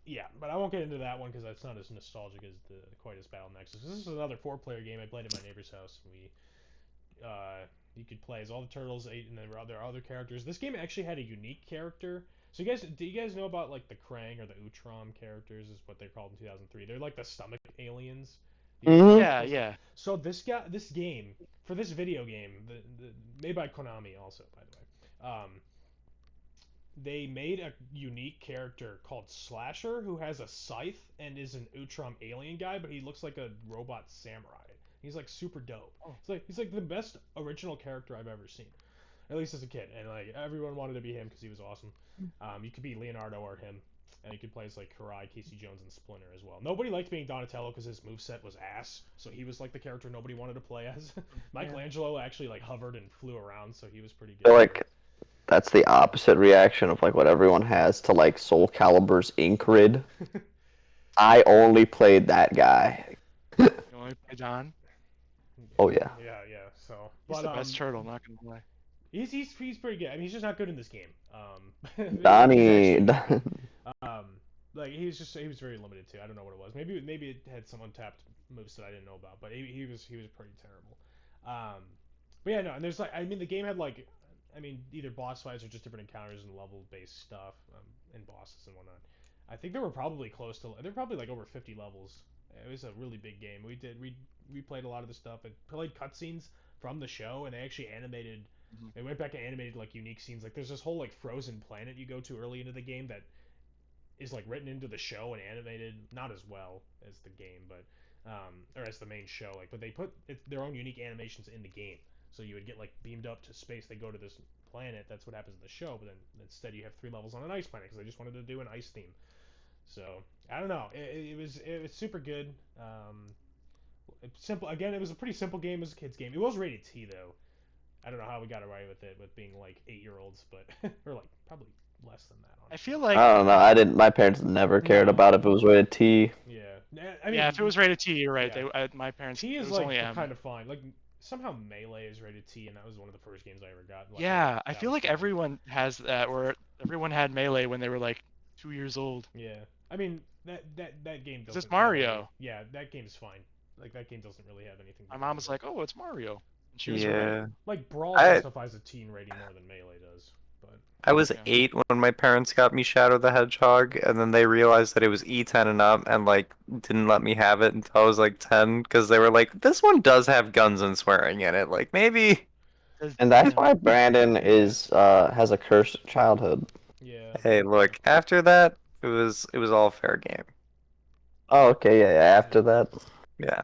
yeah, but I won't get into that one because that's not as nostalgic as quite as Battle Nexus. This is another 4-player game I played at my neighbor's house. You could play as all the turtles, and there are other characters. This game actually had a unique character. So do you guys know about like the Krang or the Utrom characters? Is what they're called in 2003. They're like the stomach aliens. Mhm. Yeah. So this game for this video game, made by Konami also, by the way. They made a unique character called Slasher who has a scythe and is an Utrom alien guy, but he looks like a robot samurai. He's like super dope. Oh. He's like the best original character I've ever seen, at least as a kid. And like everyone wanted to be him because he was awesome. You could be Leonardo or him, and you could play as like Karai, Casey Jones, and Splinter as well. Nobody liked being Donatello because his moveset was ass, so he was like the character nobody wanted to play as. Michelangelo actually like hovered and flew around, so he was pretty I feel good. like that's the opposite reaction of like what everyone has to like Soul Calibur's Inkrid. I only played that guy. You only play Don. Oh yeah. Yeah. So, He's the best turtle. Not gonna lie. He's pretty good. I mean, he's just not good in this game. Donnie. Like he was very limited too. I don't know what it was. Maybe it had some untapped moves that I didn't know about. But he was pretty terrible. But yeah, no. And there's like, I mean, the game had like, I mean, either boss fights or just different encounters and level based stuff and bosses and whatnot. I think there were probably like over 50 levels. It was a really big game. We played a lot of the stuff and played cutscenes from the show, and they actually animated. Mhm. They went back and animated like unique scenes. Like there's this whole like frozen planet you go to early into the game that is like written into the show and animated, not as well as the game, but or as the main show. Like, but they put their own unique animations in the game. So you would get like beamed up to space. They go to this planet. That's what happens in the show. But then instead you have 3 levels on an ice planet because they just wanted to do an ice theme. So I don't know. It was super good. Simple. Again, it was a pretty simple game as a kid's game. It was rated T though. I don't know how we got away with it with being like 8-year-olds, but or like probably less than that. I Honestly. feel like. I don't know. I didn't. My parents never cared No. about if it was rated T. Yeah. I mean, yeah, if it was rated T, you're right. yeah. My parents. T it is was like only M. kind of fine. Like somehow Melee is rated T, and that was one of the first games I ever got. Like, Yeah, I that feel was like fun. everyone has that, where everyone had Melee when they were like 2 years old. Yeah. I mean that game doesn't. It's Mario. Yeah, that game's fine. Like that game doesn't really have anything. My mom was like, "Oh, it's Mario," and she was Yeah. right. like Brawl I- justifies a teen rating more than Melee does, but I was Yeah. 8 when my parents got me Shadow the Hedgehog, and then they realized that it was E10 and up, and like didn't let me have it until I was like 10, because they were like, "This one does have guns and swearing in it. Like maybe." And that's Yeah. why Brandon is has a cursed childhood. Yeah. Hey, look. After that, it was all fair game. Oh, okay, yeah, yeah. After that, Yeah.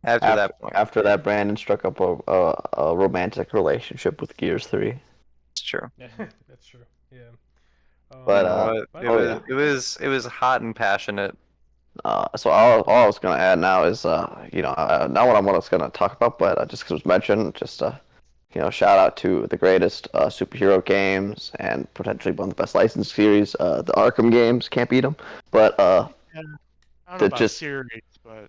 After after that point, after that, Brandon struck up a romantic relationship with Gears 3. it's true. That's true. Yeah. But You know what? by It the oh way, yeah. was hot and passionate. So all I was gonna add now is not what I was gonna talk about, but just because it was mentioned, just shout out to the greatest superhero games and potentially one of the best licensed series, the Arkham games. Can't beat them. But Yeah. I don't know to about just series, but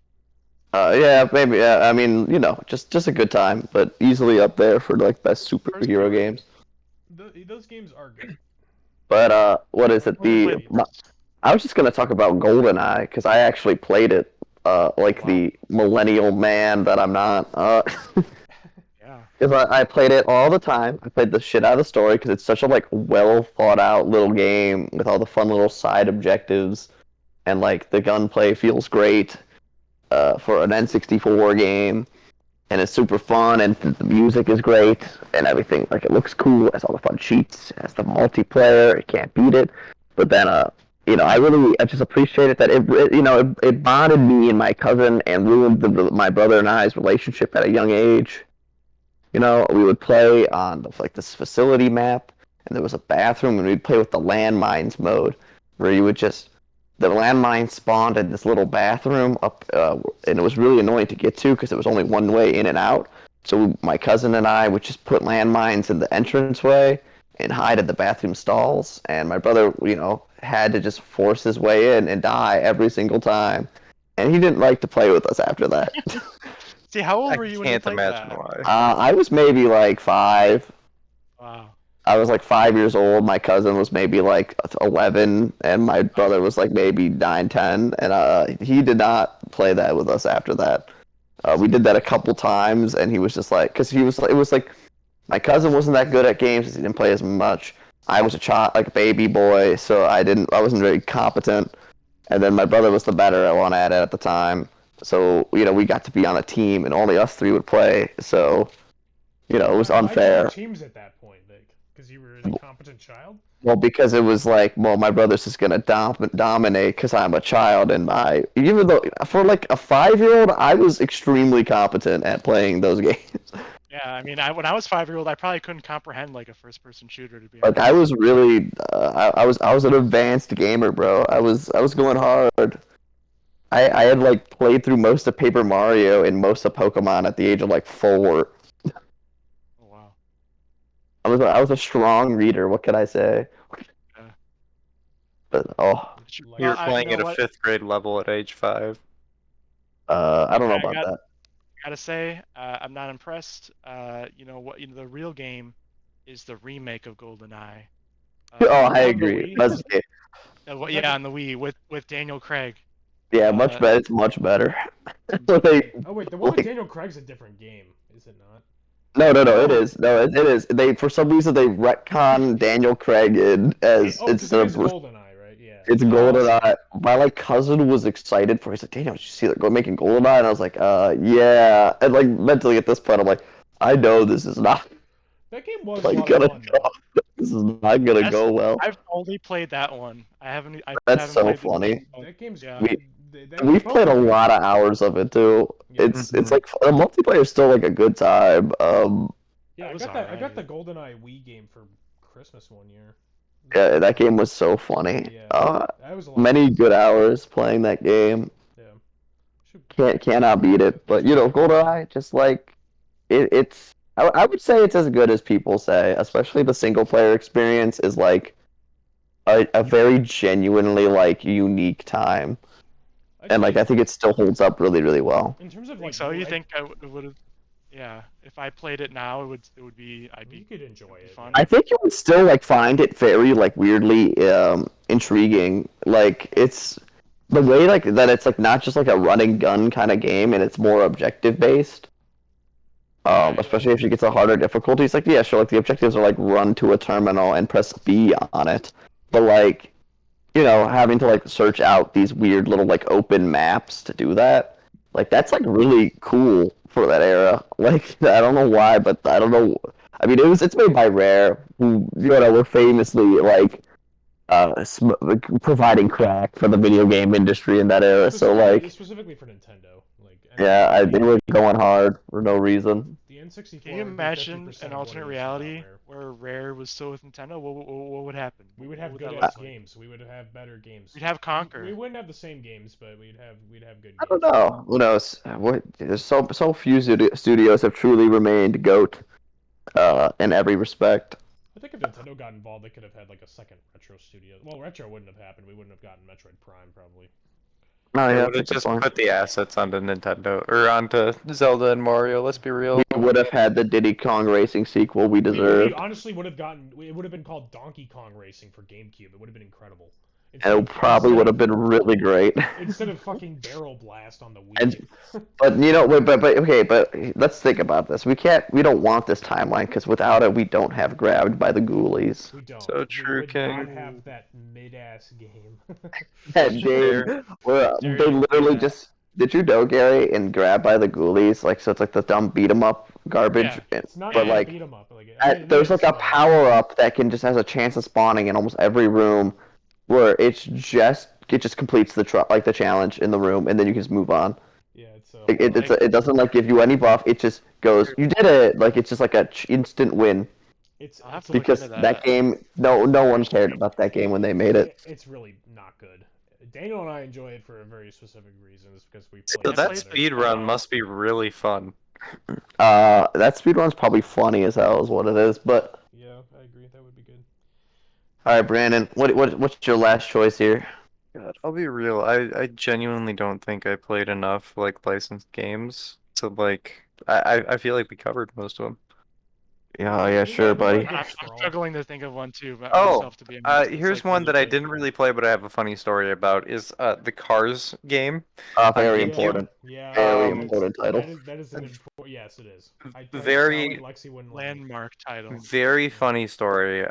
yeah, maybe I mean just a good time, but easily up there for like best superhero games. those games are good. But what is it? only played I was just gonna talk about GoldenEye because I actually played it. Like Wow. the millennial man that I'm not. yeah. Because I played it all the time. I played the shit out of the story because it's such a like well thought out little game with all the fun little side objectives, and like the gunplay feels great for an N64 game, and it's super fun, and the music is great, and everything like it looks cool. It has all the fun cheats, it has the multiplayer. You can't beat it. But then I just appreciated that it bonded me and my cousin and ruined my brother and I's relationship at a young age. We would play on like this facility map, and there was a bathroom, and we'd play with the landmines mode, where you would just the landmine spawned in this little bathroom up, and it was really annoying to get to because it was only one way in and out. So my cousin and I would just put landmines in the entranceway and hide in the bathroom stalls, and my brother, had to just force his way in and die every single time, and he didn't like to play with us after that. See, how old I were you when you can't played imagine that? why. I was maybe like 5. Wow. I was like 5 years old. My cousin was maybe like 11, and my brother was like maybe 9, 10. And he did not play that with us after that. We did that a couple times, and he was just like, because it was like, my cousin wasn't that good at games, 'cause he didn't play as much. I was a child, like a baby boy, so I wasn't very competent. And then my brother was the better one at it at the time. So we got to be on a team, and only us three would play. So it was Why unfair. were teams at that point, Nick? Because you were an incompetent child. Well, because it was like, well, my brother's just gonna dominate because I'm a child, and even though for like a 5-year-old, I was extremely competent at playing those games. Yeah, I mean, when I was 5-year-old, I probably couldn't comprehend like a first-person shooter to be Like honest. I was really, I was an advanced gamer, bro. I was going hard. I had like played through most of Paper Mario and most of Pokemon at the age of like 4. Oh wow. I was a strong reader. What can I say? Yeah. But Like, You were Well, playing you at know a what? 5th grade level at age 5. I don't know I about that. gotta say, I'm not impressed. You know what? The real game is the remake of GoldenEye. Oh, I on the agree. Wii? That's Yeah, on the Wii with Daniel Craig. yeah, much better. It's much better. But Oh wait, the one with like- Daniel Craig's a different game, is it not? No, it is. No, it is. They for some reason they retcon Daniel Craig in as Oh, because instead it of is GoldenEye, right? Yeah. it's GoldenEye. My like cousin was excited for. He's like, Daniel, did you see that go making GoldenEye? And I was like, yeah. And like mentally at this point, I'm like, I know this is not That game was like a lot gonna of fun, though. go. This is not gonna That's- go well. I've only played that one. I haven't. I That's haven't so played the funny. second one. That game's Yeah. We've played a lot of hours of it too. Yeah. It's like the multiplayer is still like a good time. Yeah, That was I got the alright. GoldenEye Wii game for Christmas one year. Yeah, that game was so funny. Yeah. That was a lot. Many good hours playing that game. Yeah. Cannot beat it. But GoldenEye, just like it's. I would say it's as good as people say. Especially the single player experience is like a very genuinely like unique time, and like I think it still holds up really really well. in terms of Think like, so you think I would have? Yeah, if I played it now, it would be. you could enjoy it'd be it. fun. I think you would still like find it very like weirdly intriguing. Like it's the way like that it's like not just like a run and gun kind of game, and it's more objective based. Yeah, especially if you get to harder difficulties. Like, yeah, sure, like the objectives are like run to a terminal and press B on it, but like, having to like search out these weird little like open maps to do that, like that's like really cool for that era. Like, I don't know why, but I don't know. I mean, it's made by Rare, who were famously like providing crack for the video game industry in that era. So like, specifically for Nintendo, like yeah, they were going hard for no reason. the N64. Can you would be imagine 50% an of what alternate it is reality now, Rare. where Rare was still with Nintendo? What would happen? We would What have would good that ass look like? games. We would have better games. We'd have Conquer. We wouldn't have the same games, but we'd have good games. I don't know. Who knows? There's so few studios have truly remained GOAT in every respect. I think if Nintendo got involved, they could have had like a second Retro studio. Well, Retro wouldn't have happened. We wouldn't have gotten Metroid Prime probably. Oh They yeah, would have that's a good just point. put the assets onto Nintendo or onto Zelda and Mario. Let's be real. We would have had the Diddy Kong Racing sequel we We deserved. honestly would have gotten. It would have been called Donkey Kong Racing for GameCube. It would have been incredible. And it probably would have been really great. Instead of fucking Barrel Blast on the Wii. And- But but let's think about this. We don't want this timeline because without it, we don't have Grabbed by the Ghoulies. We don't. So true, we would King. not have that mid-ass game. That game where they literally just. Did you know, Gary, in Grabbed by the Ghoulies, like, so it's like the dumb beat 'em up garbage, Yeah. It's not but even like beat 'em up. Like, there's like a power up that can just has a chance of spawning in almost every room, where it just completes the the challenge in the room, and then you can just move on. Yeah, it's so. It doesn't like give you any buff. It just goes, you did it. Like it's just like a instant win It's I'll have to look because into that game, no one cared about that game when they made it. It's really not good. Daniel and I enjoy it for a very specific reason. It's because we So play that together. speed run must be really fun. That speedrun's probably funny as hell, is what it is. But Yeah, I agree. That would be good. all right, Brandon, what's your last choice here? God, I'll be real. I genuinely don't think I played enough like licensed games to like. I feel like we covered most of them. Yeah, sure, buddy. I'm struggling to think of one too. But Oh, myself, to be honest. It's here's like one that I really didn't really play, but I have a funny story about. Is the Cars game? Very GameCube. important. Yeah. Very Um, important title. That is an important. Yes, it is. I tried to Very- tell it, Lexi wouldn't let me. landmark title. Very funny story.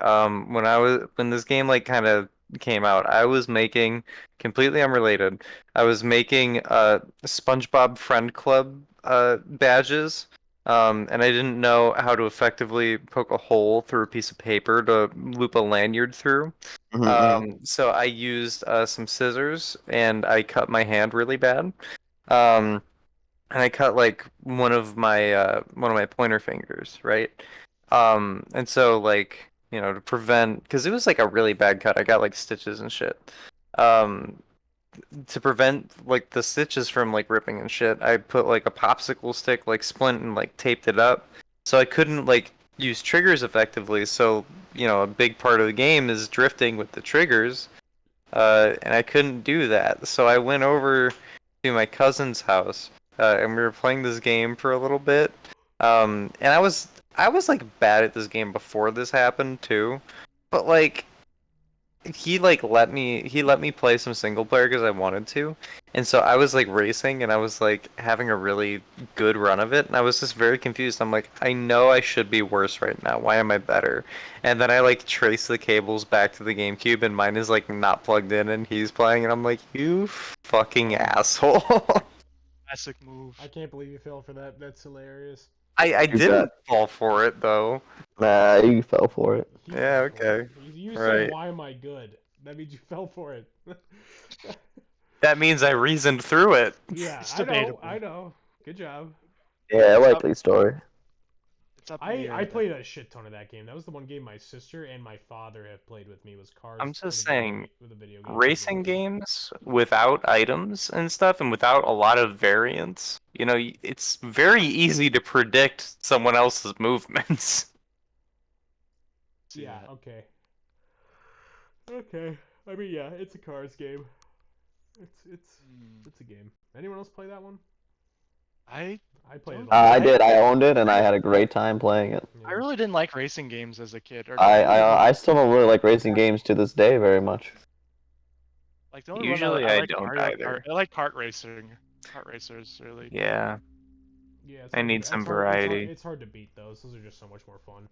When this game like kind of came out, I was making completely unrelated. I was making SpongeBob Friend Club badges. And I didn't know how to effectively poke a hole through a piece of paper to loop a lanyard through. So I used some scissors and I cut my hand really bad. And I cut like one of my pointer fingers, right? And so like, to prevent, because it was like a really bad cut. I got like stitches and shit. To prevent like the stitches from like ripping and shit, I put like a popsicle stick like splint and like taped it up. So I couldn't like use triggers effectively. So, a big part of the game is drifting with the triggers. And I couldn't do that. So I went over to my cousin's house, and we were playing this game for a little bit. And I was like bad at this game before this happened too. But like he let me play some single player because I wanted to. And so I was like racing and I was like having a really good run of it, and I was just very confused. I'm like, I know I should be worse right now. Why am I better? And then I like trace the cables back to the GameCube and mine is like not plugged in and he's playing and I'm like, you fucking asshole. Classic move. I can't believe you fell for that. That's hilarious. I Who's didn't that? fall for it though. Nah, you fell for it. You Yeah, fell for okay. it. You Right. said, "Why am I good?" That means you fell for it. That means I reasoned through it. Yeah, It's I know. debatable. I know. Good job. Yeah, likely story. It's up in the I air. played a shit ton of that game. That was the one game my sister and my father have played with me. Was Cars. I'm with just a video saying, ga- with a video game. Racing games without items and stuff and without a lot of variance, it's very easy to predict someone else's movements. Yeah. Okay. Okay. I mean, yeah, it's a Cars game. It's a game. Anyone else play that one? I I played it. I did. I owned it, and I had a great time playing it. Yeah. I really didn't like racing games as a kid. Or I still don't really like racing games to this day very much. like the only Usually one I I like don't Mario either. Kart. I like kart racing. Kart racers really. Yeah. Yeah, it's I hard to- need it's some hard- it's hard- variety. It's hard to beat those. Those are just so much more fun.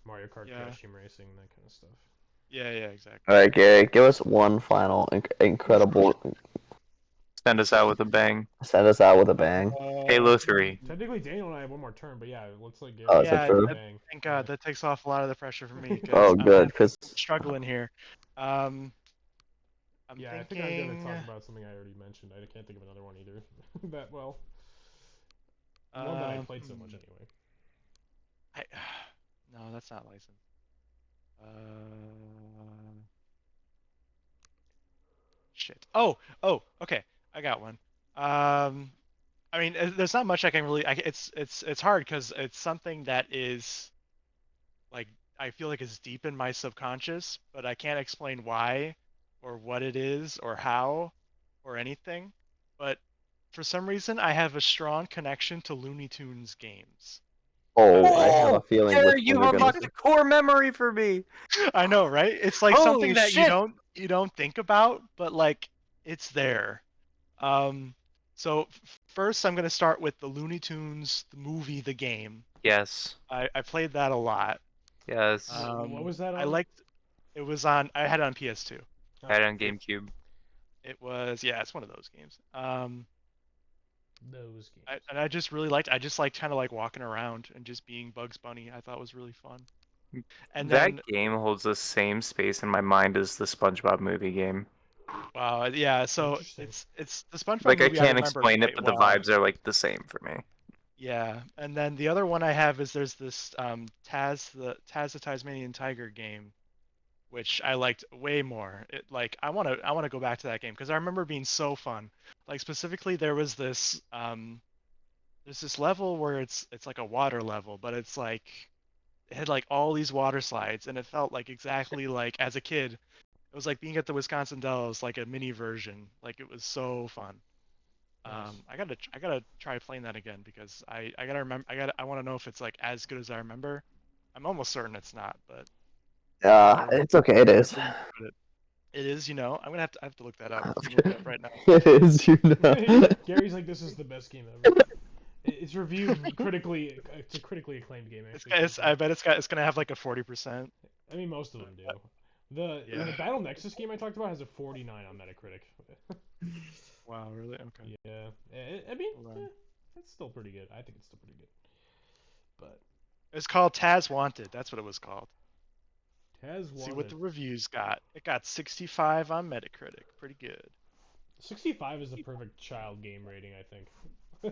Mario Kart, Yeah. Crash Team Racing, that kind of stuff. Yeah, exactly. All right, Gary, give us one final incredible. Send us out with a bang. Send us out with a bang. Halo 3. Technically, Daniel and I have one more turn, but yeah, let's like give Oh, it is that Yeah, true? bang. thank God that takes off a lot of the pressure from me. 'Cause Oh, I'm good, because struggling here. I'm Yeah, I think I'm gonna talk about something I already mentioned. I can't think of another one either. That well, one that I played so much anyway. No, that's not licensed. Shit. Oh, okay. I got one. I mean, there's not much I can really. It's hard because it's something that is like I feel like is deep in my subconscious, but I can't explain why or what it is or how or anything. But for some reason, I have a strong connection to Looney Tunes games. oh, I have a feeling Gary, which you one you're gonna unlocked say. the core memory for me. I know, right? It's like Holy something that shit. you don't think about, but like it's there. So first I'm gonna start with the Looney Tunes, the movie, the game. Yes. I played that a lot. Yes. What was that I on? liked. It was on. I had it on PS2. I had it on GameCube. It was it's one of those games. Those games. And I just really liked. I just liked kind of like walking around and just being Bugs Bunny. I thought was really fun. And That then game holds the same space in my mind as the SpongeBob movie game. wow, yeah. So Interesting. it's the SpongeBob Like I movie. can't remember explain it, quite but the well. vibes are like the same for me. Yeah, and then the other one I have is there's this Taz the Tasmanian Tiger game, which I liked way more. It like I wanna go back to that game because I remember being so fun. Like specifically there was this there's this level where it's like a water level, but it's like it had like all these water slides and it felt like exactly like as a kid. It was like being at the Wisconsin Dells, like a mini version. Like it was so fun. Nice. I gotta try playing that again because I gotta remember I want to know if it's like as good as I remember. I'm almost certain it's not, but It's okay. It is. it is. You know, I have to look that up. I'm gonna look it up right now. It is. You know. Gary's like, this is the best game ever. It's reviewed critically. It's a critically acclaimed game. Actually. I bet it's gonna have like a 40%. I mean, most of them do. The Battle Nexus game I talked about has a 49 on Metacritic. Wow, really? Okay. Yeah. I mean, Hold on. it's still pretty good. I think it's still pretty good. But It's called Taz Wanted. That's what it was called. Taz See what wanted the reviews got. It got 65 on Metacritic. Pretty good. 65 is the perfect child game rating, I think.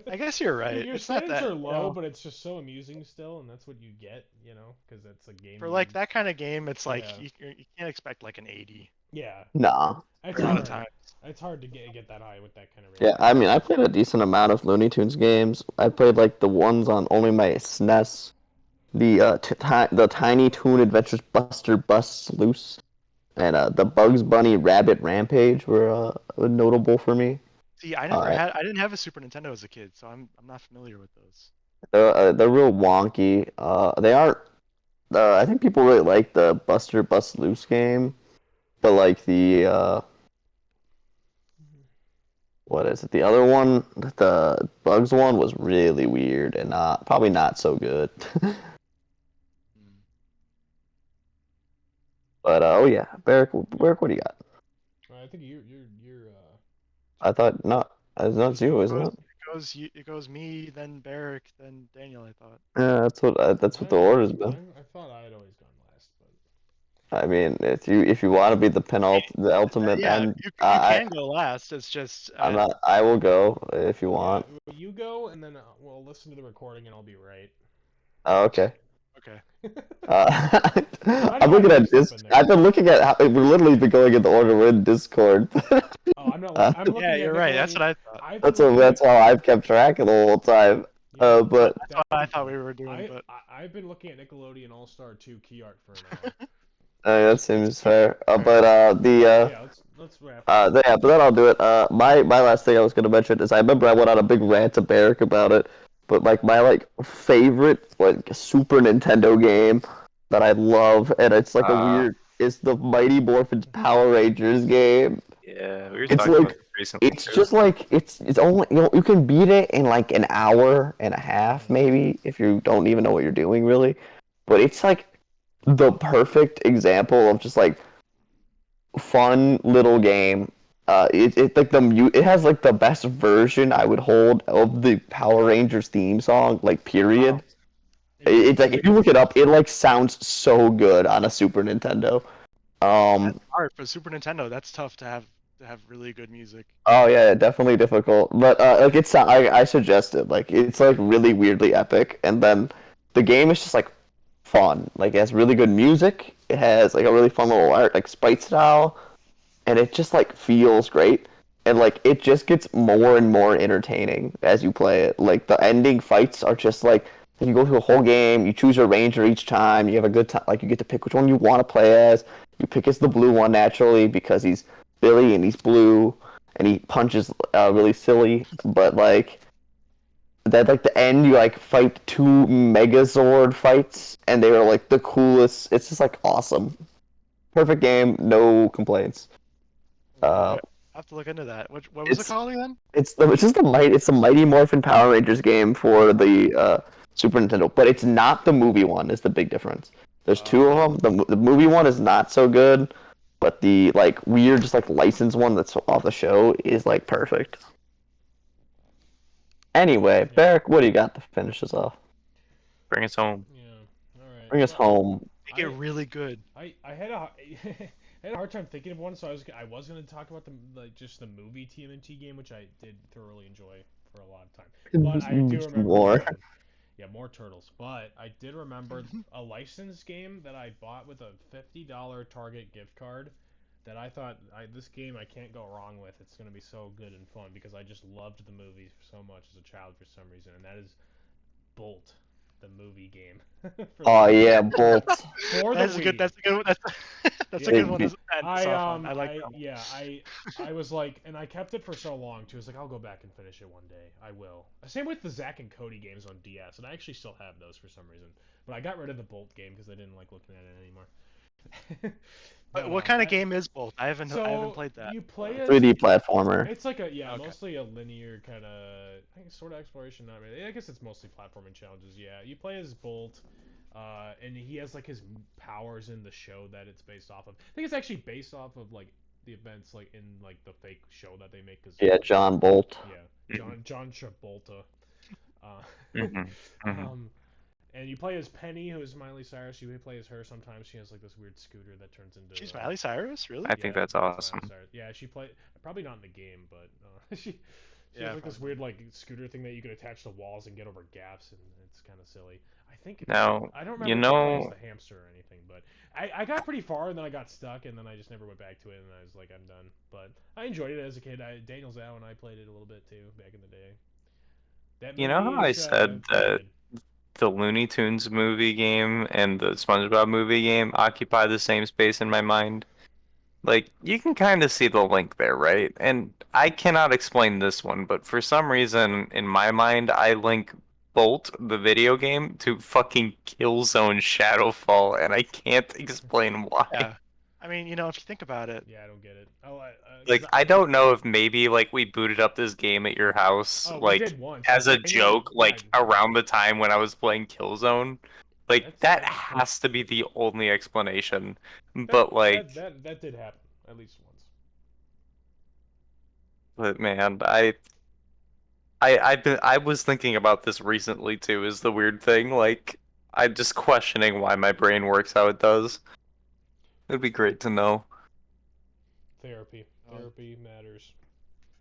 I guess you're right. Your It's not standards that are low, no. but it's just so amusing still, and that's what you get, because it's a game. For like that kind of game, it's like Yeah. you can't expect like an 80 Yeah, Nah. it's a lot of hard. times. It's hard to get that high with that kind of rating. Yeah, I mean, I played a decent amount of Looney Tunes games. I played like the ones on only my SNES, the Tiny Toon Adventures Buster Busts Loose, and the Bugs Bunny Rabbit Rampage were notable for me. See, I didn't have a Super Nintendo as a kid, so I'm not familiar with those. They're real wonky. They aren't. I think people really like the Buster Bust Loose game, but like the what is it? The other one, the Bugs one, was really weird and probably not so good. But oh yeah, Barrick, what do you got? I think you're. I thought not. It's not you, isn't it? It goes me, then Barrick, then Daniel. I thought. Yeah, that's what the order's been. I thought I had always gone last, but I mean, if you want to be the ultimate Yeah, end, you can go last. It's just I'm not. I will go if you want. yeah, you go, and then we'll listen to the recording, and I'll be right. Oh, okay. okay. I'm looking at this. I've been looking at how we've literally been going in the order. We're in Discord. Oh, I'm not. I'm looking Yeah, at you're right. That's what I thought. I've been That's looking that's at- how I've kept track of the whole time. Yeah, But That's what I thought we were doing, but I've been looking at Nickelodeon All Star 2 key art for an that seems fair. But yeah, let's wrap. yeah, but then I'll do it. My last thing I was gonna mention is I remember I went on a big rant to Barrick about it, but like my favorite Super Nintendo game that I love, and it's like a weird, is the Mighty Morphin Power Rangers game. Yeah, we were It's talking like about this recently it's too. just like it's only you can beat it in like an hour and a half maybe if you don't even know what you're doing really, but it's like the perfect example of just like fun little game. It like it has like the best version I would hold of the Power Rangers theme song, like period. It's like if you look it up, it like sounds so good on a Super Nintendo. That's Um, hard for Super Nintendo. That's tough to have really good music. oh yeah, definitely difficult, but like I suggest it. Like it's like really weirdly epic, and then the game is just like fun. Like it has really good music. It has like a really fun little art, like sprite style, and it just like feels great. And like it just gets more and more entertaining as you play it. Like the ending fights are just like you go through the whole game, you choose your ranger each time, you have a good time, like you get to pick which one you want to play as. You pick as the blue one naturally because he's Billy and he's blue and he punches really silly, but like that like the end you like fight two Megazord fights and they were like the coolest. It's just like awesome. Perfect game, no complaints. Uh, I have to look into that. What was it it's called again? it's just it's the Mighty Morphin Power Rangers game for the Super Nintendo, but it's not the movie one. Is the big difference. There's two of them. The movie one is not so good, but the like weird just like licensed one that's off the show is like perfect. Anyway, Barrick, what do you got to finish us off? Bring us home. Yeah. All right. Bring us home. Make it really good. I had a I had a hard time thinking of one, so I was gonna talk about the like just the movie TMNT game, which I did thoroughly enjoy for a lot of time. But I do remember More. yeah, more turtles. But I did remember a licensed game that I bought with a $50 Target gift card. That I thought this game I can't go wrong with. It's gonna be so good and fun because I just loved the movies so much as a child for some reason, and that is Bolt, the movie game. Oh yeah, Bolt. For the That's a Wii. good. That's a good. That's a Yeah. good one. To I I like that one. yeah, I was like, and I kept it for so long too. I was like, I'll go back and finish it one day. I will. Same with the Zack and Cody games on DS, and I actually still have those for some reason. But I got rid of the Bolt game because I didn't like looking at it anymore. What kind of game is Bolt? I haven't played that. You play as 3D platformer. it's like a Okay. mostly a linear kind of I think sort of exploration, not really. I guess it's mostly platforming challenges. Yeah, you play as Bolt, and he has like his powers in the show that it's based off of. I think it's actually based off of like the events like in like the fake show that they make. Cause, Yeah, John Bolt. Yeah, John Travolta. Uh, Mhm. and you play as Penny, who is Miley Cyrus. You play as her sometimes. She has like this weird scooter that turns into. She's Miley Cyrus, really? I think that's Miley awesome. Cyrus. Yeah, she played probably not in the game, but she has like this probably. weird like scooter thing that you can attach to walls and get over gaps, and it's kind of silly. I think Now, I don't remember you if you play as know, the hamster or anything, but I got pretty far and then I got stuck and then I just never went back to it and I was like I'm done. But I enjoyed it as a kid. Daniel Zhao and I played it a little bit too back in the day. That you know movie how I is said pretty that good. the Looney Tunes movie game and the SpongeBob movie game occupy the same space in my mind? Like, you can kind of see the link there, right? And I cannot explain this one, but for some reason, in my mind, I link Bolt, the video game, to fucking Killzone Shadowfall, and I can't explain why. Yeah. I mean, if you think about it. Yeah, I don't get it. Oh, 'cause Like, I don't know if maybe, like, we booted up this game at your house, oh, we like, did once. as a Daniel- joke, like, yeah, around the time when I was playing Killzone. Like, that That's- has to be the only explanation. But, like, that did happen at least once. but man, I was thinking about this recently too, is the weird thing. Like, I'm just questioning why my brain works how it does. It'd be great to know. Therapy matters.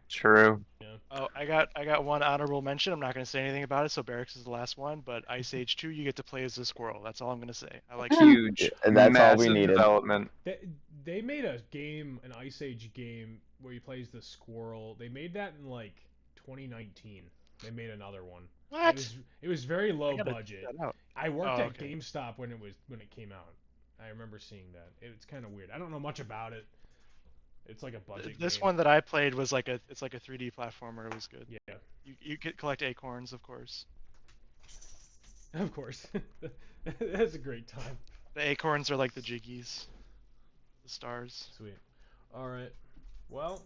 True. Yeah. Oh, I got one honorable mention. I'm not going to say anything about it, so Barracks is the last one. But Ice Age 2, you get to play as a squirrel. That's all I'm going to say. I like. Huge, And that's all we massive needed. development. They made a game, an Ice Age game, where he plays the squirrel. They made that in like 2019. They made another one. What? It was very low I gotta budget. check that out. I worked Oh, at okay. GameStop when it came out. I remember seeing that. It's kind of weird. I don't know much about it. It's like a budget This game. one that I played was it's like a 3D platformer. It was good. Yeah, You could collect acorns, of course. of course. That's a great time. The acorns are like the jiggies, the stars. Sweet. All right. Well,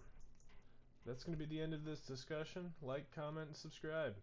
that's gonna be the end of this discussion. Like, comment, and subscribe.